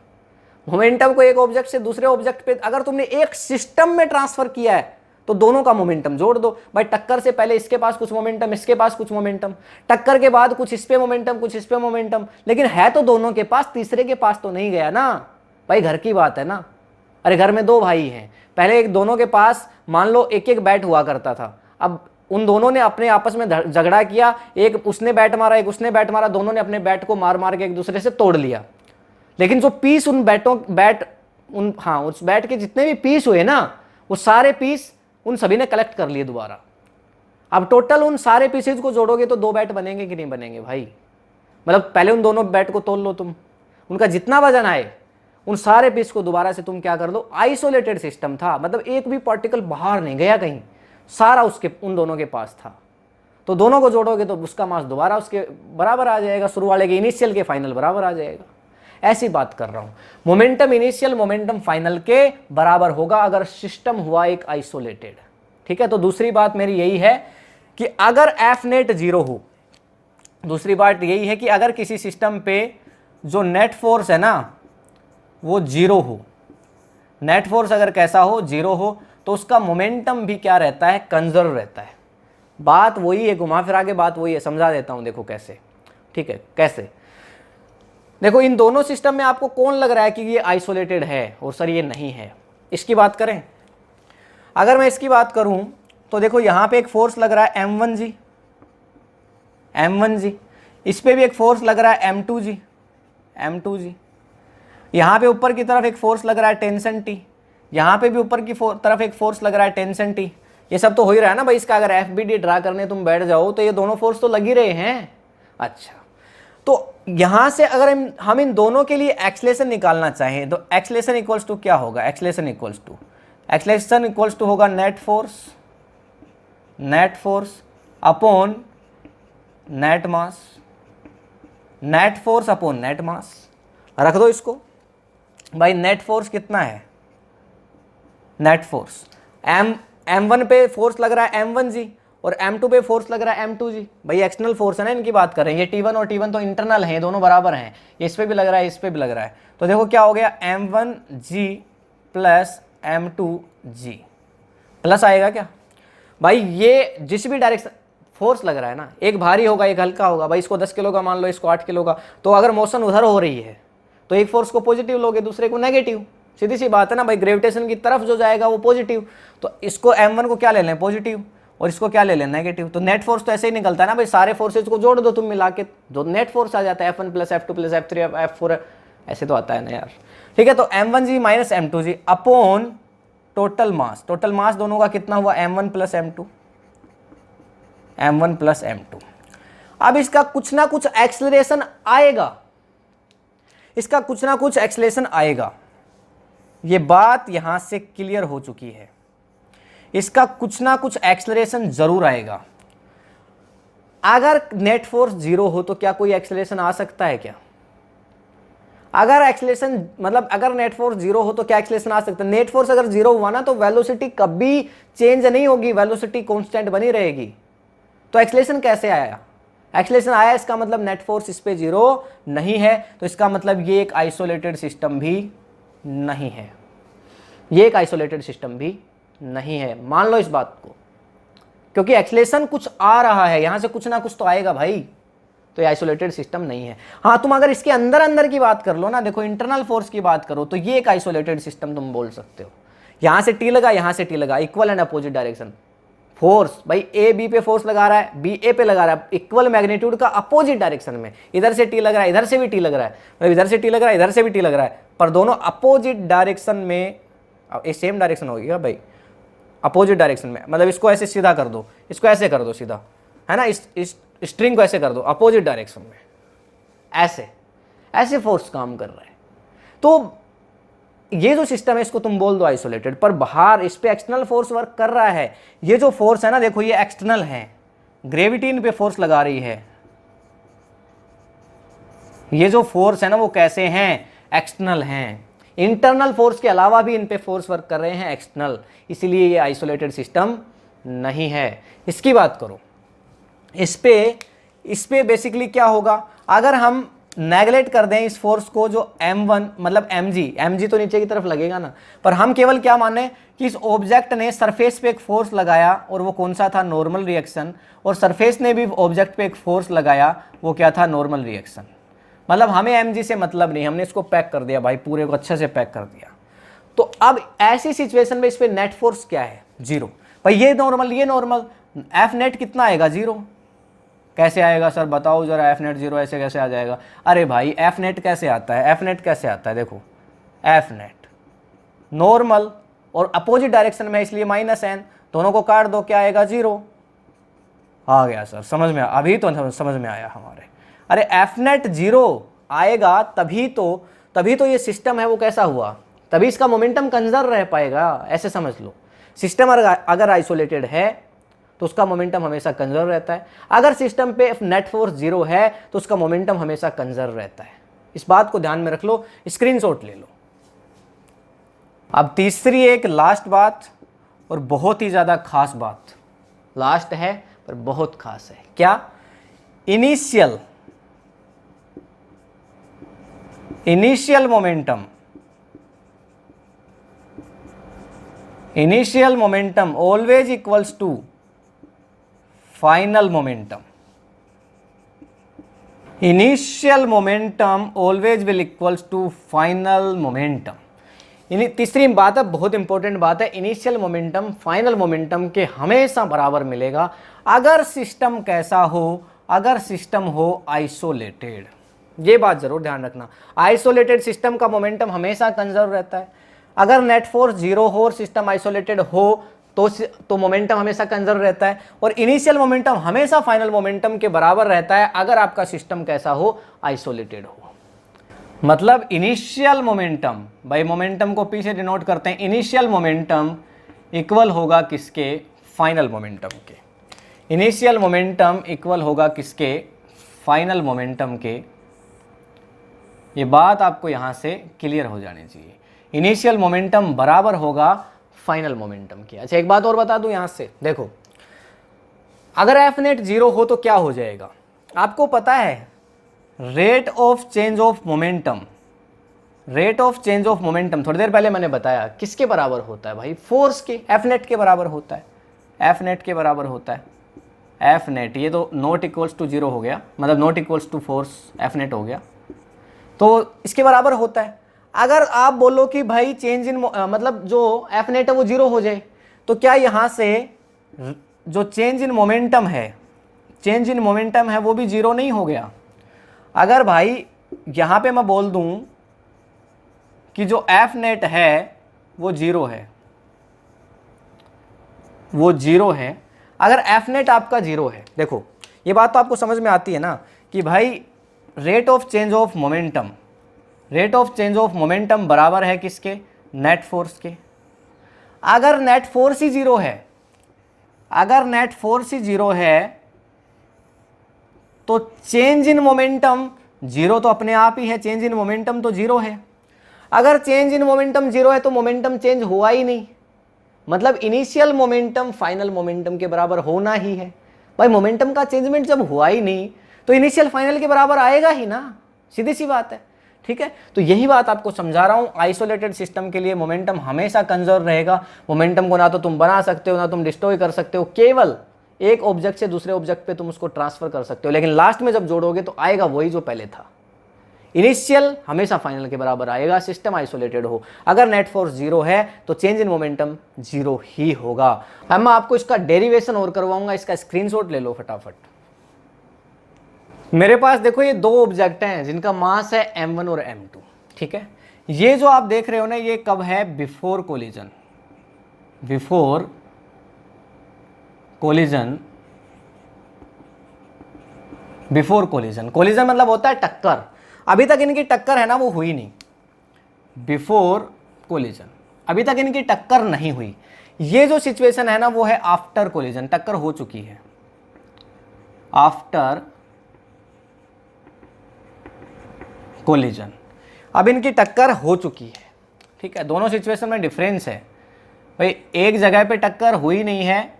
Momentum को एक object से दूसरे object पे अगर तुमने एक सिस्टम में ट्रांसफर किया है तो दोनों का मोमेंटम जोड़ दो। भाई टक्कर से पहले इसके पास कुछ मोमेंटम, इसके पास कुछ मोमेंटम, टक्कर के बाद कुछ इस पे मोमेंटम, कुछ इस पे मोमेंटम, लेकिन है तो दोनों के पास, तीसरे के पास तो नहीं गया ना। भाई घर की बात है ना। अरे घर में दो भाई हैं, पहले एक दोनों के पास मान लो एक एक बैट हुआ करता था, अब उन दोनों ने अपने आपस में झगड़ा किया, एक उसने बैट मारा, एक उसने बैट मारा, दोनों ने अपने बैट को मार मार के एक दूसरे से तोड़ लिया। लेकिन जो पीस उन उस बैट के जितने भी पीस हुए ना, वो सारे पीस उन सभी ने कलेक्ट कर लिए दोबारा। अब टोटल उन सारे पीसेज को जोड़ोगे तो दो बैट बनेंगे कि नहीं बनेंगे भाई? मतलब पहले उन दोनों बैट को तोल लो तुम, उनका जितना वजन आए उन सारे पीस को दोबारा से तुम क्या कर दो, आइसोलेटेड सिस्टम था, मतलब एक भी पार्टिकल बाहर नहीं गया कहीं, सारा उसके उन दोनों के पास था। तो दोनों को जोड़ोगे तो उसका मास दोबारा उसके बराबर आ जाएगा, शुरू वाले के इनिशियल के फाइनल बराबर आ जाएगा। ऐसी बात कर रहा हूं, मोमेंटम इनिशियल मोमेंटम फाइनल के बराबर होगा अगर सिस्टम हुआ एक आइसोलेटेड। ठीक है, तो दूसरी बात मेरी यही है कि अगर एफ नेट जीरो हो, दूसरी बात यही है कि अगर किसी सिस्टम पे जो नेट फोर्स है ना वो जीरो हो, नेट फोर्स अगर कैसा हो, जीरो हो, तो उसका मोमेंटम भी क्या रहता है, कंजर्व रहता है। बात वही है, घुमा फिरा के बात वही है, समझा देता हूं, देखो कैसे। ठीक है, कैसे? देखो इन दोनों सिस्टम में आपको कौन लग रहा है कि ये आइसोलेटेड है और सर ये नहीं है? इसकी बात करें, अगर मैं इसकी बात करूं तो देखो यहां पे एक फोर्स लग रहा है M1G, M1G, इस पे भी एक फोर्स लग रहा है M2G, M2G, यहां पे ऊपर की तरफ एक फोर्स लग रहा है टेंशन T, यहां पे भी ऊपर की तरफ एक फोर्स लग रहा है टेंशन T। ये सब तो हो ही रहा है ना भाई। इसका अगर FBD ड्रा करने तुम बैठ जाओ तो ये दोनों फोर्स तो लग ही रहे हैं। अच्छा, तो यहां से अगर हम इन दोनों के लिए एक्सलेशन निकालना चाहें तो एक्सलेशन इक्वल्स टू क्या होगा? एक्सलेशन इक्वल्स टू होगा नेट फोर्स अपॉन नेट मास, नेट फोर्स अपॉन नेट मास। रख दो इसको भाई। नेट फोर्स कितना है? नेट फोर्स M1 पे फोर्स लग रहा है M1G और M2 पे फोर्स लग रहा है M2G। भाई एक्सटर्नल फोर्स है ना, इनकी बात करें। ये T1 और T1 तो इंटरनल हैं, दोनों बराबर हैं। इस पे भी लग रहा है, इस पे भी लग रहा है। तो देखो क्या हो गया, M1G प्लस M2G प्लस आएगा क्या भाई? ये जिस भी डायरेक्शन फोर्स लग रहा है ना, एक भारी होगा एक हल्का होगा। भाई इसको 10 किलो का मान लो, इसको 8 किलो का, तो अगर मोशन उधर हो रही है तो एक फोर्स को पॉजिटिव लोगे, दूसरे को नेगेटिव। सीधी सी बात है ना भाई, ग्रेविटेशन की तरफ जो जाएगा वो पॉजिटिव। तो इसको M1 को क्या ले लें, पॉजिटिव, और इसको क्या ले लें, नेगेटिव। तो नेट फोर्स तो ऐसे ही निकलता है ना भाई, सारे फोर्सेज को जोड़ दो तुम मिला के, जो नेट फोर्स आ जाता है F1 plus F2 plus F3 F4, ऐसे तो आता है ना यार। ठीक है, तो M1G minus M2G upon total mass. Total mass दोनों का कितना हुआ, M1 plus M2, M1 plus M2। अब इसका कुछ ना कुछ एक्सेलरेशन आएगा, इसका कुछ ना कुछ एक्सेलरेशन आएगा, ये बात यहां से क्लियर हो चुकी है। इसका कुछ ना कुछ एक्सेलरेशन जरूर आएगा। अगर नेट फोर्स जीरो हो तो क्या कोई एक्सेलरेशन आ सकता है क्या? अगर एक्सेलरेशन मतलब अगर नेट फोर्स जीरो हो तो क्या एक्सेलरेशन आ सकता है? नेट फोर्स अगर जीरो हुआ ना तो वेलोसिटी कभी चेंज नहीं होगी, वेलोसिटी कांस्टेंट बनी रहेगी। तो एक्सेलरेशन कैसे आया? एक्सेलरेशन आया, इसका मतलब नेट फोर्स इस पे जीरो नहीं है, तो इसका मतलब ये एक आइसोलेटेड सिस्टम भी नहीं है, ये एक आइसोलेटेड सिस्टम भी नहीं है। मान लो इस बात को, क्योंकि एक्सेलरेशन कुछ आ रहा है, यहां से कुछ ना कुछ तो आएगा भाई, तो ये आइसोलेटेड सिस्टम नहीं है। हाँ, तुम अगर इसके अंदर अंदर की बात कर लो ना, देखो इंटरनल फोर्स की बात करो तो ये एक आइसोलेटेड सिस्टम तुम बोल सकते हो। यहां से T लगा, यहां से T लगा, equal and opposite direction force भाई ए बी पे फोर्स लगा रहा है, बी ए पे लगा रहा है, इक्वल मैग्नीट्यूड का अपोजिट डायरेक्शन में, इधर से टी लग रहा है, इधर से भी टी लग रहा है, मतलब इधर से टी लग रहा है, इधर से भी टी लग रहा है, पर दोनों अपोजिट डायरेक्शन में, ये सेम डायरेक्शन होगी क्या भाई, अपोजिट डायरेक्शन में, मतलब इसको ऐसे सीधा कर दो, इसको ऐसे कर दो सीधा, है ना, इस स्ट्रिंग को ऐसे कर दो अपोजिट डायरेक्शन में, ऐसे ऐसे फोर्स काम कर रहा है। तो ये जो सिस्टम है इसको तुम बोल दो आइसोलेटेड, पर बाहर इस पे एक्सटर्नल फोर्स वर्क कर रहा है। ये जो फोर्स है ना, देखो ये एक्सटर्नल है, ग्रेविटी इन पे फोर्स लगा रही है। ये जो फोर्स है ना वो कैसे हैं, एक्सटर्नल हैं। इंटरनल फोर्स के अलावा भी इन पे फोर्स वर्क कर रहे हैं, एक्सटर्नल, इसीलिए ये आइसोलेटेड सिस्टम नहीं है। इसकी बात करो, इस पे बेसिकली क्या होगा, अगर हम नेगलेक्ट कर दें इस फोर्स को, जो m1 मतलब mg तो नीचे की तरफ लगेगा ना, पर हम केवल क्या माने कि इस ऑब्जेक्ट ने सरफेस पे एक फोर्स लगाया, और वो कौन सा था, नॉर्मल रिएक्शन, और सरफेस ने भी ऑब्जेक्ट पे एक फोर्स लगाया, वो क्या था, नॉर्मल रिएक्शन। मतलब हमें mg से मतलब नहीं, हमने इसको पैक कर दिया भाई, पूरे को अच्छे से पैक कर दिया। तो अब ऐसी सिचुएशन में इस पे नेट फोर्स क्या है, 0। भाई ये नॉर्मल, एफ नेट कितना आएगा, 0। कैसे आएगा सर बताओ जरा, एफ नेट 0 ऐसे कैसे आ जाएगा। अरे भाई एफ नेट कैसे आता है, एफ नेट कैसे आता है, देखो एफ नेट नॉर्मल और अपोजिट डायरेक्शन में, इसलिए -n, दोनों को काट दो, क्या आएगा, 0। आ गया सर, समझ में, अभी तो समझ में आया हमारे। अरे एफ नेट 0 आएगा तभी तो ये सिस्टम है वो कैसा हुआ, तभी इसका मोमेंटम कंजर्व रह पाएगा, ऐसे समझ लो। सिस्टम अगर आइसोलेटेड है तो उसका मोमेंटम हमेशा कंजर्व रहता है, अगर सिस्टम पे नेट फोर्स 0 है तो उसका मोमेंटम हमेशा कंजर्व रहता है। इस बात को ध्यान में रख लो, स्क्रीनशॉट ले लो। अब तीसरी एक लास्ट बात, और बहुत ही ज़्यादा खास बात, लास्ट है पर बहुत खास है। क्या, initial momentum always equals to final momentum. Initial momentum always will equals to final momentum. तीसरी बात है, बहुत इंपॉर्टेंट बात है, इनिशियल मोमेंटम फाइनल मोमेंटम के हमेशा बराबर मिलेगा अगर सिस्टम कैसा हो, अगर सिस्टम हो आइसोलेटेड। ये बात जरूर ध्यान रखना, आइसोलेटेड सिस्टम का मोमेंटम हमेशा कंजर्व रहता है। अगर नेट फोर्स 0 हो और सिस्टम आइसोलेटेड हो तो मोमेंटम हमेशा कंजर्व रहता है, और इनिशियल मोमेंटम हमेशा फाइनल मोमेंटम के बराबर रहता है अगर आपका सिस्टम कैसा हो, आइसोलेटेड हो। मतलब इनिशियल मोमेंटम, भाई मोमेंटम को पीछे डिनोट करते हैं, इनिशियल मोमेंटम इक्वल होगा किसके, फाइनल मोमेंटम के। इनिशियल मोमेंटम इक्वल होगा किसके, फाइनल मोमेंटम के। ये बात आपको यहां से क्लियर हो जानी चाहिए, इनिशियल मोमेंटम बराबर होगा फाइनल मोमेंटम की। अच्छा एक बात और बता दूं यहां से, देखो अगर एफ नेट 0 हो तो क्या हो जाएगा, आपको पता है rate of change of momentum, थोड़ी देर पहले मैंने बताया किसके बराबर होता है भाई, फोर्स के, एफ नेट के बराबर होता है, एफ नेट के बराबर होता है। एफ नेट ये तो नॉट इक्वल्स टू 0 हो गया, मतलब not equals to force F net हो गया, तो इसके बराबर होता है। अगर आप बोलो कि भाई चेंज इन मतलब जो एफ नेट है वो 0 हो जाए, तो क्या यहां से जो चेंज इन मोमेंटम है वो भी 0 नहीं हो गया। अगर भाई यहां पे मैं बोल दूं कि जो एफ नेट है वो 0 है, अगर एफ नेट आपका 0 है, देखो ये बात तो आपको समझ में आती है ना कि भाई rate of change of momentum बराबर है किसके, नेट फोर्स के। अगर नेट फोर्स ही 0 है, तो चेंज इन मोमेंटम 0 तो अपने आप ही है, चेंज इन मोमेंटम तो 0 है। अगर चेंज इन मोमेंटम 0 है तो मोमेंटम चेंज हुआ ही नहीं, मतलब इनिशियल मोमेंटम फाइनल मोमेंटम के बराबर होना ही है। भाई मोमेंटम का चेंजमेंट जब हुआ ही नहीं तो इनिशियल फाइनल के बराबर आएगा ही ना, सीधी सी बात है। ठीक है, तो यही बात आपको समझा रहा हूं, आइसोलेटेड सिस्टम के लिए मोमेंटम हमेशा कंजर्व रहेगा। मोमेंटम को ना तो तुम बना सकते हो ना तुम डिस्ट्रॉय कर सकते हो, केवल एक ऑब्जेक्ट से दूसरे ऑब्जेक्ट पे तुम उसको ट्रांसफर कर सकते हो, लेकिन लास्ट में जब जोड़ोगे तो आएगा वही जो पहले था। इनिशियल हमेशा फाइनल के बराबर आएगा, सिस्टम आइसोलेटेड हो। अगर नेट फोर्स 0 है तो चेंज इन मोमेंटम 0 ही होगा। अब मैं आपको इसका डेरिवेशन और करवाऊंगा, इसका स्क्रीनशॉट ले लो फटाफट। मेरे पास देखो ये दो ऑब्जेक्ट हैं जिनका मास है m1 और m2, ठीक है। ये जो आप देख रहे हो ना, ये कब है? Before collision. Before collision, before collision, collision मतलब होता है टक्कर। अभी तक इनकी टक्कर है ना वो हुई नहीं, बिफोर कोलिजन अभी तक इनकी टक्कर नहीं हुई। ये जो सिचुएशन है ना वो है आफ्टर कोलिजन, टक्कर हो चुकी है, आफ्टर कोलिजन। अब इनकी टक्कर हो चुकी है, ठीक है। दोनों सिचुएशन में डिफरेंस है भाई, एक जगह पे टक्कर हुई नहीं है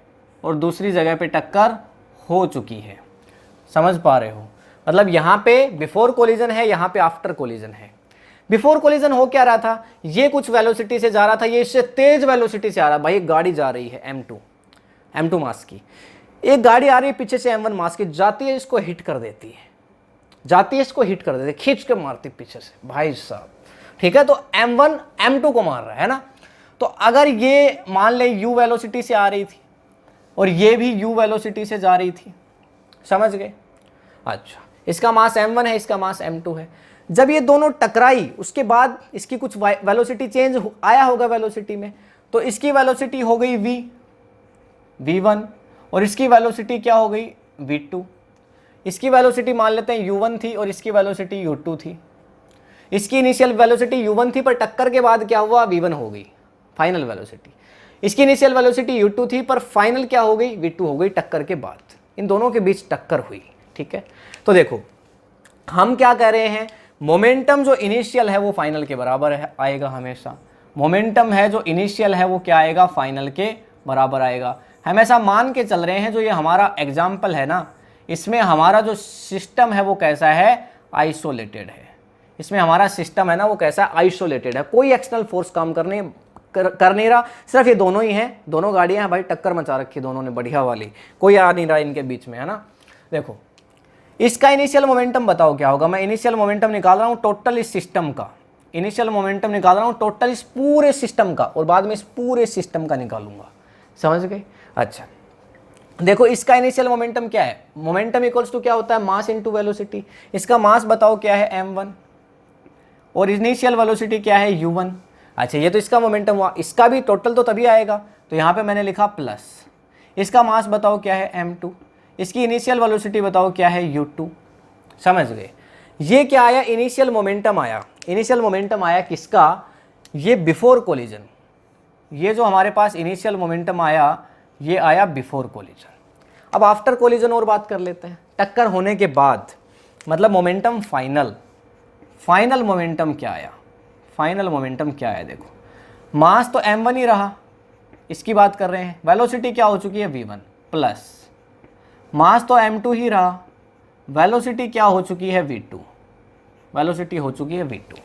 और दूसरी जगह पे टक्कर हो चुकी है, समझ पा रहे हो? मतलब यहाँ पे बिफोर कोलिजन है, यहाँ पे आफ्टर कोलिजन है। बिफोर कोलिजन हो क्या रहा था, ये कुछ वेलोसिटी से जा रहा था, ये इससे तेज वेलोसिटी से आ रहा है। भाई एक गाड़ी जा रही है m2 मास की, एक गाड़ी आ रही है पीछे से m1 मास की, जाती है इसको हिट कर देती है, जाती है इसको हिट कर देती है, खींच के मारती पीछे से भाई साहब, ठीक है। तो m1 m2 को मार रहा है ना। तो अगर ये मान ले u वेलोसिटी से आ रही थी और ये भी u वेलोसिटी से जा रही थी, समझ गए? अच्छा, इसका मास m1 है, इसका मास m2 है। जब ये दोनों टकराई उसके बाद इसकी कुछ वेलोसिटी चेंज आया होगा वेलोसिटी में, तो इसकी वेलोसिटी हो गई v1 और इसकी वेलोसिटी क्या हो गई v2। इसकी वेलोसिटी मान लेते हैं u1 थी और इसकी वेलोसिटी u2 थी। इसकी इनिशियल वेलोसिटी u1 थी पर टक्कर के बाद क्या हुआ, v1 हो गई फाइनल वेलोसिटी। इसकी इनिशियल वेलोसिटी u2 थी पर फाइनल क्या हो गई, v2 हो गई टक्कर के बाद। इन दोनों के बीच टक्कर हुई, ठीक है। तो देखो हम क्या कह रहे हैं, मोमेंटम जो इनिशियल है वो फाइनल के बराबर है, आएगा हमेशा। मोमेंटम है जो इनिशियल है वो क्या आएगा, फाइनल के बराबर आएगा। हम ऐसा मान के चल रहे हैं, जो ये हमारा एग्जाम्पल है ना, इसमें हमारा जो सिस्टम है वो कैसा है, आइसोलेटेड है। इसमें हमारा सिस्टम है ना वो कैसा, आइसोलेटेड है, कोई एक्सटर्नल फोर्स काम कर नहीं रहा, सिर्फ ये दोनों ही हैं, दोनों गाड़ियां हैं भाई, टक्कर मचा रखी दोनों ने बढ़िया वाली, कोई आ नहीं रहा इनके बीच में, है ना। देखो इसका इनिशियल मोमेंटम बताओ क्या होगा। मैं इनिशियल मोमेंटम निकाल रहा हूँ टोटल इस सिस्टम का, इनिशियल मोमेंटम निकाल रहा हूँ टोटल इस पूरे सिस्टम का, और बाद में इस पूरे सिस्टम का निकालूंगा, समझ गए? अच्छा देखो इसका इनिशियल मोमेंटम क्या है, मोमेंटम इक्वल्स टू क्या होता है, मास इनटू वेलोसिटी। इसका मास बताओ क्या है, m1, और इनिशियल वेलोसिटी क्या है, u1। अच्छा ये तो इसका मोमेंटम हुआ, इसका भी टोटल तो तभी आएगा, तो यहाँ पे मैंने लिखा प्लस। इसका मास बताओ क्या है, m2। इसकी इनिशियल वेलोसिटी बताओ क्या है, u2। समझ गए? ये क्या आया, इनिशियल मोमेंटम आया। इनिशियल मोमेंटम आया किसका, ये बिफोर कोलिजन। ये जो हमारे पास इनिशियल मोमेंटम आया ये आया बिफोर कोलिजन। अब आफ्टर कोलिजन और बात कर लेते हैं। टक्कर होने के बाद मतलब मोमेंटम फाइनल मोमेंटम क्या आया, फाइनल मोमेंटम क्या है, देखो मास तो m1 ही रहा, इसकी बात कर रहे हैं। वेलोसिटी क्या हो चुकी है, v1 प्लस मास तो m2 ही रहा, वेलोसिटी क्या हो चुकी है, v2, वेलोसिटी हो चुकी है v2।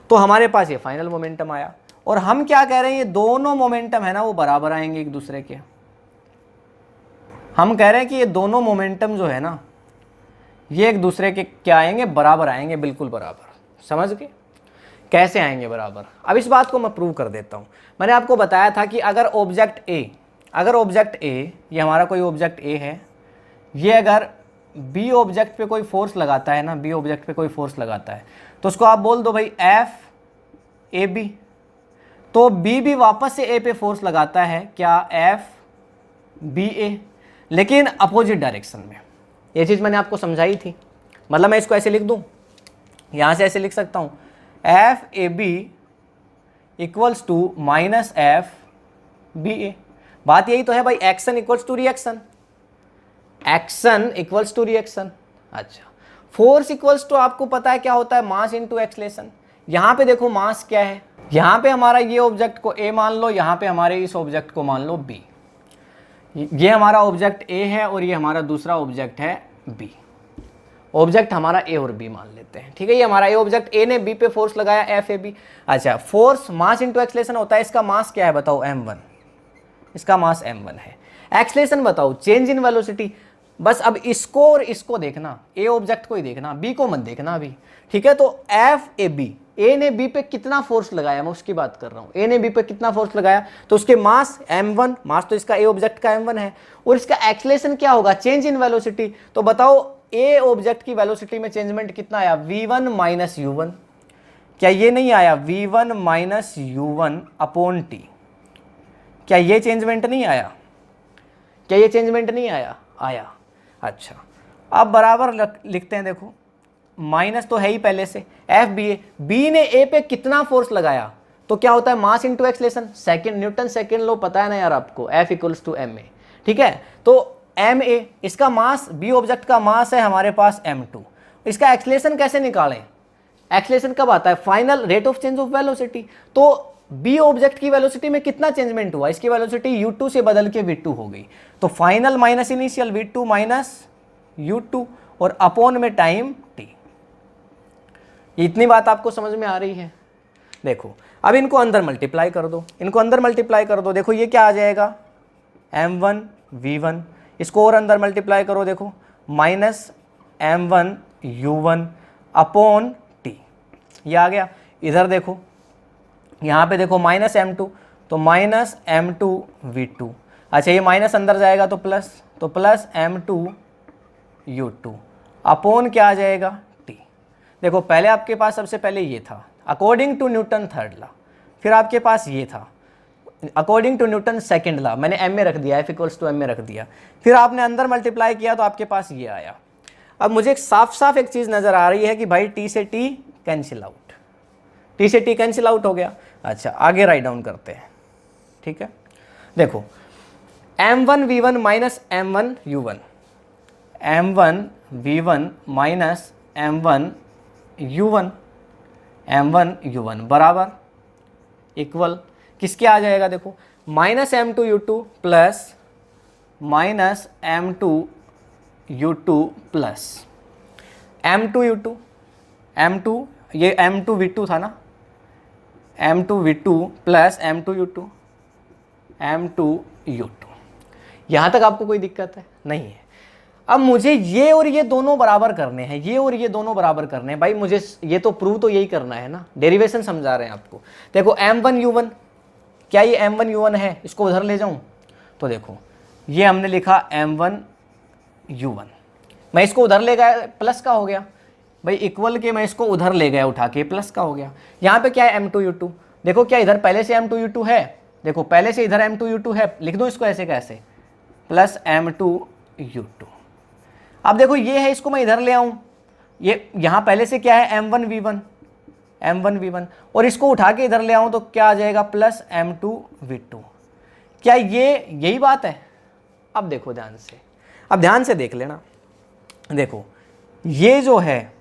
तो हमारे पास ये फाइनल मोमेंटम आया। और हम क्या कह रहे हैं, ये दोनों मोमेंटम है ना वो बराबर आएंगे एक दूसरे के। हम कह रहे हैं कि ये दोनों मोमेंटम जो है ना ये एक दूसरे के क्या आएंगे, बराबर आएंगे, बिल्कुल बराबर। समझ गए कैसे आएंगे बराबर? अब इस बात को मैं प्रूव कर देता हूँ। मैंने आपको बताया था कि अगर ऑब्जेक्ट ए, ये हमारा कोई ऑब्जेक्ट ए है, ये अगर बी ऑब्जेक्ट पे कोई फोर्स लगाता है ना, बी ऑब्जेक्ट पे कोई फोर्स लगाता है, तो उसको आप बोल दो भाई एफ ए बी। तो बी भी वापस से ए पे फोर्स लगाता है, क्या, एफ बी ए, लेकिन अपोजिट डायरेक्शन में। ये चीज़ मैंने आपको समझाई थी। मतलब मैं इसको ऐसे लिख दूं, यहाँ से ऐसे लिख सकता हूँ, F A B equals to minus F B A. बात यही तो है भाई, action equals to reaction, action equals to reaction. अच्छा फोर्स इक्वल्स टू आपको पता है क्या होता है, मास इनटू एक्सलेशन। यहाँ पे देखो मास क्या है, यहाँ पे हमारा ये ऑब्जेक्ट को ए मान लो, यहाँ पे हमारे इस ऑब्जेक्ट को मान लो बी। ये हमारा ऑब्जेक्ट ए है और ये हमारा दूसरा ऑब्जेक्ट है बी। ऑब्जेक्ट हमारा ए और बी मान लेते हैं, ठीक है। ये हमारा ए ऑब्जेक्ट, ए ने बी पे फोर्स लगाया, एफ ए बी। अच्छा फोर्स मास इनटू एक्सलेशन होता है, इसका मास क्या है बताओ, m1, इसका मास m1 है। एक्सलेशन बताओ, चेंज इन वेलोसिटी। बस अब इसको और इसको देखना, ए ऑब्जेक्ट को ही देखना, बी को मत देखना अभी, ठीक है। तो एफ ए बी, ए ने बी पे कितना फोर्स लगाया, मैं उसकी बात कर रहा हूं। ए ने बी पे कितना फोर्स लगाया, तो उसके मास m1, मास तो इसका ए ऑब्जेक्ट का m1 है, और इसका एक्सेलरेशन क्या होगा, चेंज इन वेलोसिटी। तो बताओ ए ऑब्जेक्ट की वेलोसिटी में चेंजमेंट कितना आया, v1 माइनस u1। क्या ये नहीं आया v1 minus u1 upon T, क्या ये चेंजमेंट नहीं आया, क्या ये चेंजमेंट नहीं आया, आया। अच्छा, अब बराबर लिखते हैं, देखो माइनस तो है ही पहले से, एफ बी ए, बी ने ए पे कितना फोर्स लगाया, तो क्या होता है mass into acceleration, second Newton second law पता है ना यार आपको, F equals to M A, ठीक है। तो एम ए इसका मास, बी ऑब्जेक्ट का मास है हमारे पास m2, इसका एक्सलेशन कैसे निकालें, एक्सलेशन कब आता है, final rate of change of velocity. तो बी ऑब्जेक्ट की वेलोसिटी में कितना चेंजमेंट हुआ, इसकी वेलोसिटी u2 से बदल के v2 हो गई, तो final minus initial v2 minus u2 और अपॉन में टाइम t। इतनी बात आपको समझ में आ रही है। देखो अब इनको अंदर मल्टीप्लाई कर दो, इनको अंदर मल्टीप्लाई कर दो, देखो ये क्या आ जाएगा m1 v1, इसको और अंदर मल्टीप्लाई करो, देखो minus m1 u1 upon t, ये आ गया। इधर देखो, यहाँ पे देखो माइनस m2, तो माइनस m2 v2, अच्छा ये माइनस अंदर जाएगा तो प्लस, तो प्लस m2 u2 अपॉन क्या आ जाएगा t। देखो पहले आपके पास सबसे पहले ये था according to Newton third law, फिर आपके पास ये था according to Newton second law, मैंने m में रख दिया, f इक्वल्स टू m में रख दिया, फिर आपने अंदर मल्टीप्लाई किया तो आपके पास ये आया। अब मुझे एक साफ साफ एक चीज़ नज़र आ रही है कि भाई t से t कैंसिल आउट, t से t कैंसिल आउट हो गया। अच्छा आगे राइट डाउन करते हैं, ठीक है। देखो m1 v1 minus m1 u1, m1 v1 minus m1 u1, m1 u1 बराबर इक्वल किसके आ जाएगा, देखो minus m2 u2 plus minus m2 u2 plus m2 u2, m2 ये m2 v2 था ना, m2 v2 plus m2 u2, m2 u2। यहाँ तक आपको कोई दिक्कत है, नहीं है। अब मुझे ये और ये दोनों बराबर करने हैं, ये और ये दोनों बराबर करने हैं भाई, मुझे ये तो प्रूव तो यही करना है ना, डेरिवेशन समझा रहे हैं आपको। देखो m1 u1, क्या ये m1 u1 है, इसको उधर ले जाऊं तो देखो ये हमने लिखा m1 u1, मैं इसको उधर ले गया प्लस का हो गया भाई, इक्वल के मैं इसको उधर ले गया उठा के प्लस का हो गया। यहाँ पे क्या है m2 u2, देखो क्या इधर पहले से m2 u2 है, देखो पहले से इधर m2 u2 है, लिख दो इसको ऐसे कैसे प्लस m2 u2। अब देखो ये है, इसको मैं इधर ले आऊँ, ये यहाँ पहले से क्या है m1 v1, m1 v1, और इसको उठा के इधर ले आऊँ तो क्या आ जाएगा प्लस m2 v2। क्या ये यही बात है, अब देखो ध्यान से, अब ध्यान से देख लेना, देखो ये जो है,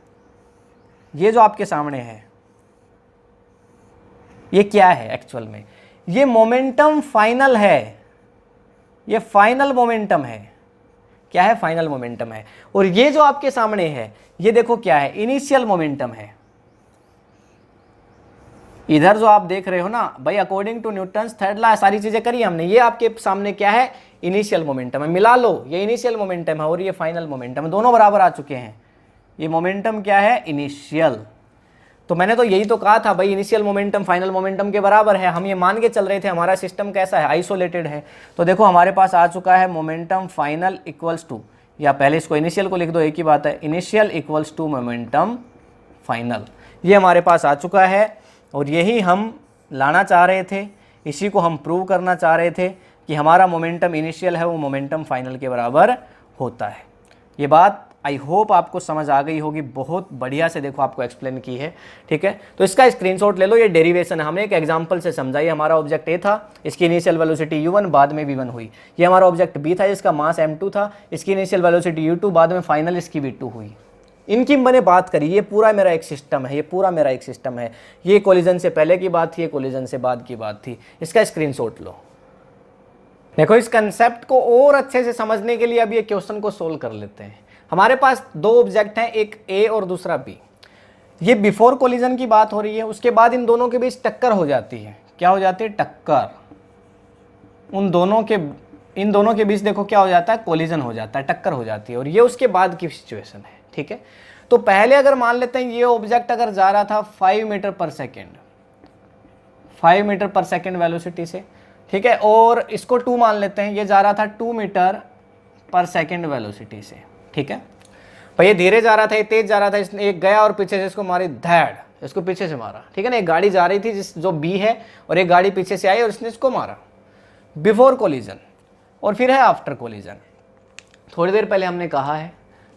ये जो आपके सामने है ये क्या है एक्चुअल में, ये मोमेंटम फाइनल है, ये फाइनल मोमेंटम है, क्या है फाइनल मोमेंटम है। और ये जो आपके सामने है ये देखो क्या है, इनिशियल मोमेंटम है। इधर जो आप देख रहे हो ना भाई, according to Newton's third law सारी चीजें करी हमने, ये आपके सामने क्या है इनिशियल मोमेंटम है, मिला लो, ये इनिशियल मोमेंटम है और ये फाइनल मोमेंटम है, दोनों बराबर आ चुके हैं। ये मोमेंटम क्या है इनिशियल, तो मैंने तो यही तो कहा था भाई इनिशियल मोमेंटम फाइनल मोमेंटम के बराबर है, हम ये मान के चल रहे थे हमारा सिस्टम कैसा है आइसोलेटेड है। तो देखो हमारे पास आ चुका है मोमेंटम फाइनल इक्वल्स टू, या पहले इसको इनिशियल को लिख दो, एक ही बात है, initial equals to momentum final, ये हमारे पास आ चुका है। और यही हम लाना चाह रहे थे, इसी को हम प्रूव करना चाह रहे थे कि हमारा मोमेंटम इनिशियल है वो मोमेंटम फाइनल के बराबर होता है। ये बात आई होप आपको समझ आ गई होगी, बहुत बढ़िया से देखो आपको एक्सप्लेन की है, ठीक है। तो इसका स्क्रीनशॉट ले लो, ये डेरिवेशन है, हमने एक एग्जांपल से समझाई। हमारा ऑब्जेक्ट ए था, इसकी इनिशियल वेलोसिटी u1 बाद में v1 हुई। ये हमारा ऑब्जेक्ट बी था जिसका मास m2 था, इसकी इनिशियल वेलोसिटी u2 बाद में फाइनल इसकी v2 हुई। इनकी मैंने बात करी, ये पूरा मेरा एक सिस्टम है, ये पूरा मेरा एक सिस्टम है। ये कोलिजन से पहले की बात थी, ये कोलिजन से बाद की बात थी। इसका स्क्रीनशॉट लो। देखो इस कंसेप्ट को और अच्छे से समझने के लिए अब ये क्वेश्चन को सोल्व कर लेते हैं। हमारे पास दो ऑब्जेक्ट हैं, एक ए और दूसरा बी। ये बिफोर कोलिजन की बात हो रही है, उसके बाद इन दोनों के बीच टक्कर हो जाती है। क्या हो जाती है? टक्कर। उन दोनों के इन दोनों के बीच देखो क्या हो जाता है, कोलिजन हो जाता है, टक्कर हो जाती है, और ये उसके बाद की सिचुएशन है। ठीक है, तो पहले अगर मान लेते हैं ये ऑब्जेक्ट अगर जा रहा था 5 मीटर पर सेकेंड, 5 मीटर पर सेकेंड वेलोसिटी से, ठीक है, और इसको 2 मान लेते हैं, ये जा रहा था 2 मीटर पर सेकेंड वेलोसिटी से। ठीक है, भाई ये धीरे जा रहा था, ये तेज जा रहा था, इसने एक गया और पीछे से इसको मारी धैड़, इसको पीछे से मारा। ठीक है ना, एक गाड़ी जा रही थी जो बी है, और एक गाड़ी पीछे से आई और इसने इसको मारा बिफोर कोलिजन, और फिर है आफ्टर कोलिजन। थोड़ी देर पहले हमने कहा है,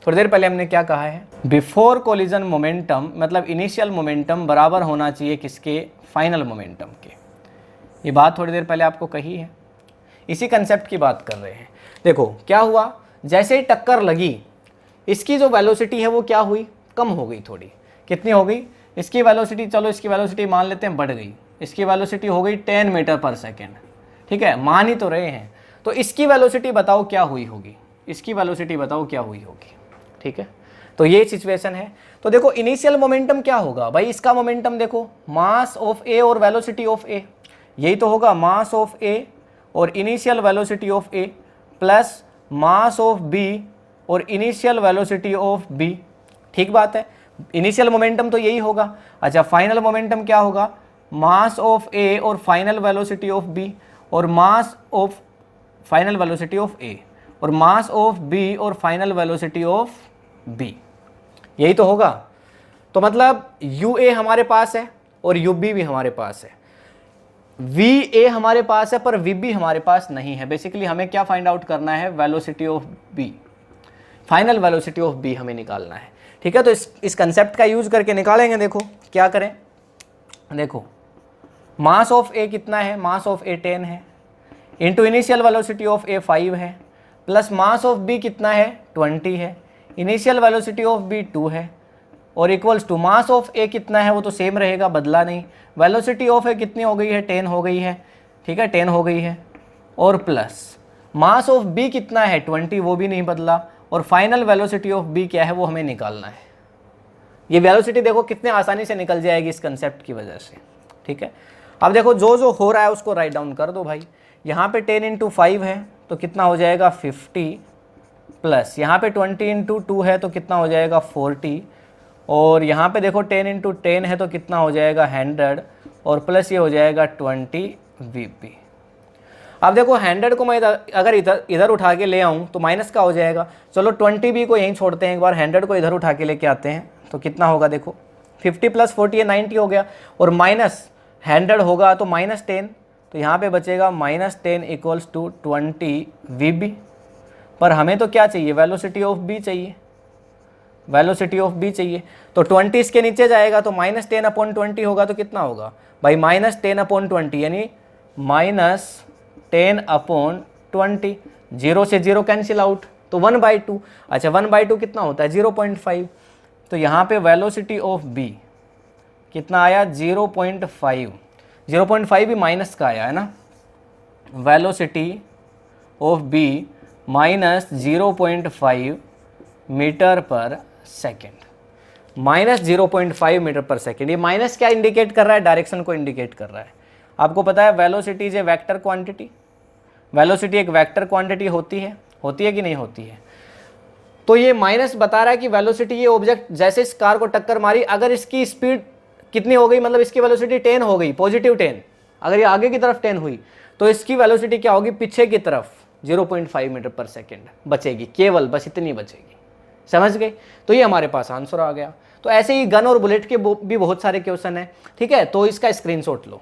थोड़ी देर पहले हमने क्या कहा है, बिफोर कोलिजन मोमेंटम मतलब इनिशियल मोमेंटम बराबर होना चाहिए किसके, फाइनल मोमेंटम के। ये बात थोड़ी देर पहले आपको कही है, इसी कंसेप्ट की बात कर रहे हैं। देखो क्या हुआ, जैसे ही टक्कर लगी इसकी जो वेलोसिटी है वो क्या हुई, कम हो गई थोड़ी। कितनी हो गई इसकी वेलोसिटी, चलो इसकी वेलोसिटी मान लेते हैं बढ़ गई, इसकी वेलोसिटी हो गई 10 मीटर पर सेकेंड। ठीक है, मान ही तो रहे हैं, तो इसकी वेलोसिटी बताओ क्या हुई होगी, इसकी वेलोसिटी बताओ क्या हुई होगी। ठीक है, तो ये सिचुएशन है। तो देखो इनिशियल मोमेंटम क्या होगा भाई, इसका मोमेंटम देखो मास ऑफ ए और वेलोसिटी ऑफ ए, यही तो होगा, मास ऑफ ए और initial velocity of A plus mass of B और इनिशियल वेलोसिटी ऑफ बी। ठीक बात है, इनिशियल मोमेंटम तो यही होगा। अच्छा, फाइनल मोमेंटम क्या होगा, मास ऑफ ए और फाइनल वेलोसिटी ऑफ बी, और mass of final velocity of A, और मास ऑफ बी और फाइनल वेलोसिटी ऑफ बी, यही तो होगा। तो मतलब यू ए हमारे पास है और यू बी भी हमारे पास है, वी ए हमारे पास है पर वी बी हमारे पास नहीं है। बेसिकली हमें क्या फाइंड आउट करना है, velocity of B, final velocity of B हमें निकालना है। ठीक है, तो इस कंसेप्ट का यूज करके निकालेंगे। देखो क्या करें, देखो मास ऑफ ए कितना है, मास ऑफ ए 10 है, इंटू इनिशियल वेलोसिटी ऑफ ए 5 है, प्लस मास ऑफ बी कितना है 20 है, इनिशियल वेलोसिटी ऑफ बी 2 है, और इक्वल्स टू मास ऑफ ए कितना है, वो तो सेम रहेगा, बदला नहीं, वेलोसिटी ऑफ ए कितनी हो गई है 10 हो गई है। ठीक है, 10 हो गई है, और प्लस मास ऑफ बी कितना है 20, वो भी नहीं बदला, और फाइनल वेलोसिटी ऑफ बी क्या है वो हमें निकालना है। ये वेलोसिटी देखो कितने आसानी से निकल जाएगी इस कंसेप्ट की वजह से। ठीक है, अब देखो जो जो हो रहा है उसको राइट डाउन कर दो भाई। यहाँ पे 10 इंटू 5 है तो कितना हो जाएगा 50, प्लस यहाँ पे 20 इंटू 2 है तो कितना हो जाएगा 40, और यहाँ पे देखो 10 इंटू 10 है तो कितना हो जाएगा 100, और प्लस ये हो जाएगा 20 VP। अब देखो 100 को मैं अगर इधर उठा के ले आऊँ तो माइनस का हो जाएगा, चलो 20 भी को यहीं छोड़ते हैं, एक बार 100 को इधर उठा के लेके आते हैं तो कितना होगा, देखो 50 प्लस 40 है 90 हो गया, और माइनस 100 होगा तो -10, तो यहाँ पे बचेगा -10 इक्वल्स टू 20 VB। पर हमें तो क्या चाहिए, वेलोसिटी ऑफ बी चाहिए, वेलोसिटी ऑफ बी चाहिए, तो 20 इसके नीचे जाएगा तो -10/20 होगा, तो कितना होगा भाई -10/20, यानी -10/20, 0 से 0 कैंसिल आउट, तो 1/2। अच्छा 1/2 कितना होता है 0.5, तो यहाँ पे वेलोसिटी ऑफ बी कितना आया 0.5, 0.5 भी माइनस का आया है ना, वेलोसिटी ऑफ बी -0.5 मीटर पर सेकेंड, -0.5 मीटर पर सेकेंड। ये माइनस क्या इंडिकेट कर रहा है, डायरेक्शन को इंडिकेट कर रहा है। आपको पता है velocity is a vector quantity, velocity एक वेक्टर क्वांटिटी होती है कि नहीं होती है। तो ये माइनस बता रहा है कि वेलोसिटी, ये ऑब्जेक्ट जैसे इस कार को टक्कर मारी, अगर इसकी स्पीड कितनी हो गई, मतलब इसकी वेलोसिटी 10 हो गई, पॉजिटिव 10, अगर ये आगे की तरफ 10 हुई तो इसकी वेलोसिटी क्या होगी, पीछे की तरफ 0.5 मीटर पर सेकेंड बचेगी, केवल बस इतनी बचेगी। समझ गए, तो ये हमारे पास आंसर आ गया। तो ऐसे ही गन और बुलेट के भी बहुत सारे क्वेश्चन है। ठीक है, तो इसका स्क्रीनशॉट लो।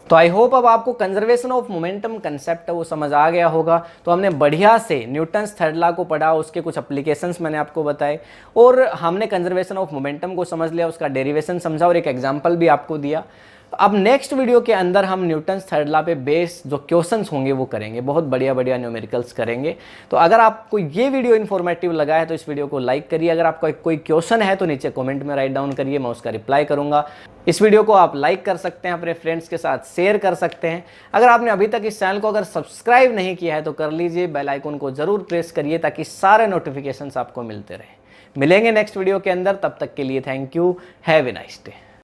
तो आई होप अब आपको कंजर्वेशन ऑफ मोमेंटम कंसेप्ट है वो समझ आ गया होगा। तो हमने बढ़िया से न्यूटन्स थर्ड लॉ को पढ़ा, उसके कुछ एप्लीकेशंस मैंने आपको बताए, और हमने कंजर्वेशन ऑफ मोमेंटम को समझ लिया, उसका डेरिवेशन समझा, और एक एग्जांपल भी आपको दिया। अब नेक्स्ट वीडियो के अंदर हम न्यूटन्स थर्ड लॉ पे बेस जो क्वेश्चंस होंगे वो करेंगे, बहुत बढ़िया बढ़िया न्यूमेरिकल्स करेंगे। तो अगर आपको ये वीडियो इन्फॉर्मेटिव लगा है तो इस वीडियो को लाइक करिए, अगर आपका कोई क्वेश्चन है तो नीचे कमेंट में राइट डाउन करिए, मैं उसका रिप्लाई करूंगा। इस वीडियो को आप लाइक कर सकते हैं, अपने फ्रेंड्स के साथ शेयर कर सकते हैं। अगर आपने अभी तक इस चैनल को अगर सब्सक्राइब नहीं किया है तो कर लीजिए, बेल आइकन को जरूर प्रेस करिए ताकि सारे नोटिफिकेशंस आपको मिलते रहें। मिलेंगे नेक्स्ट वीडियो के अंदर, तब तक के लिए thank you, have a nice day.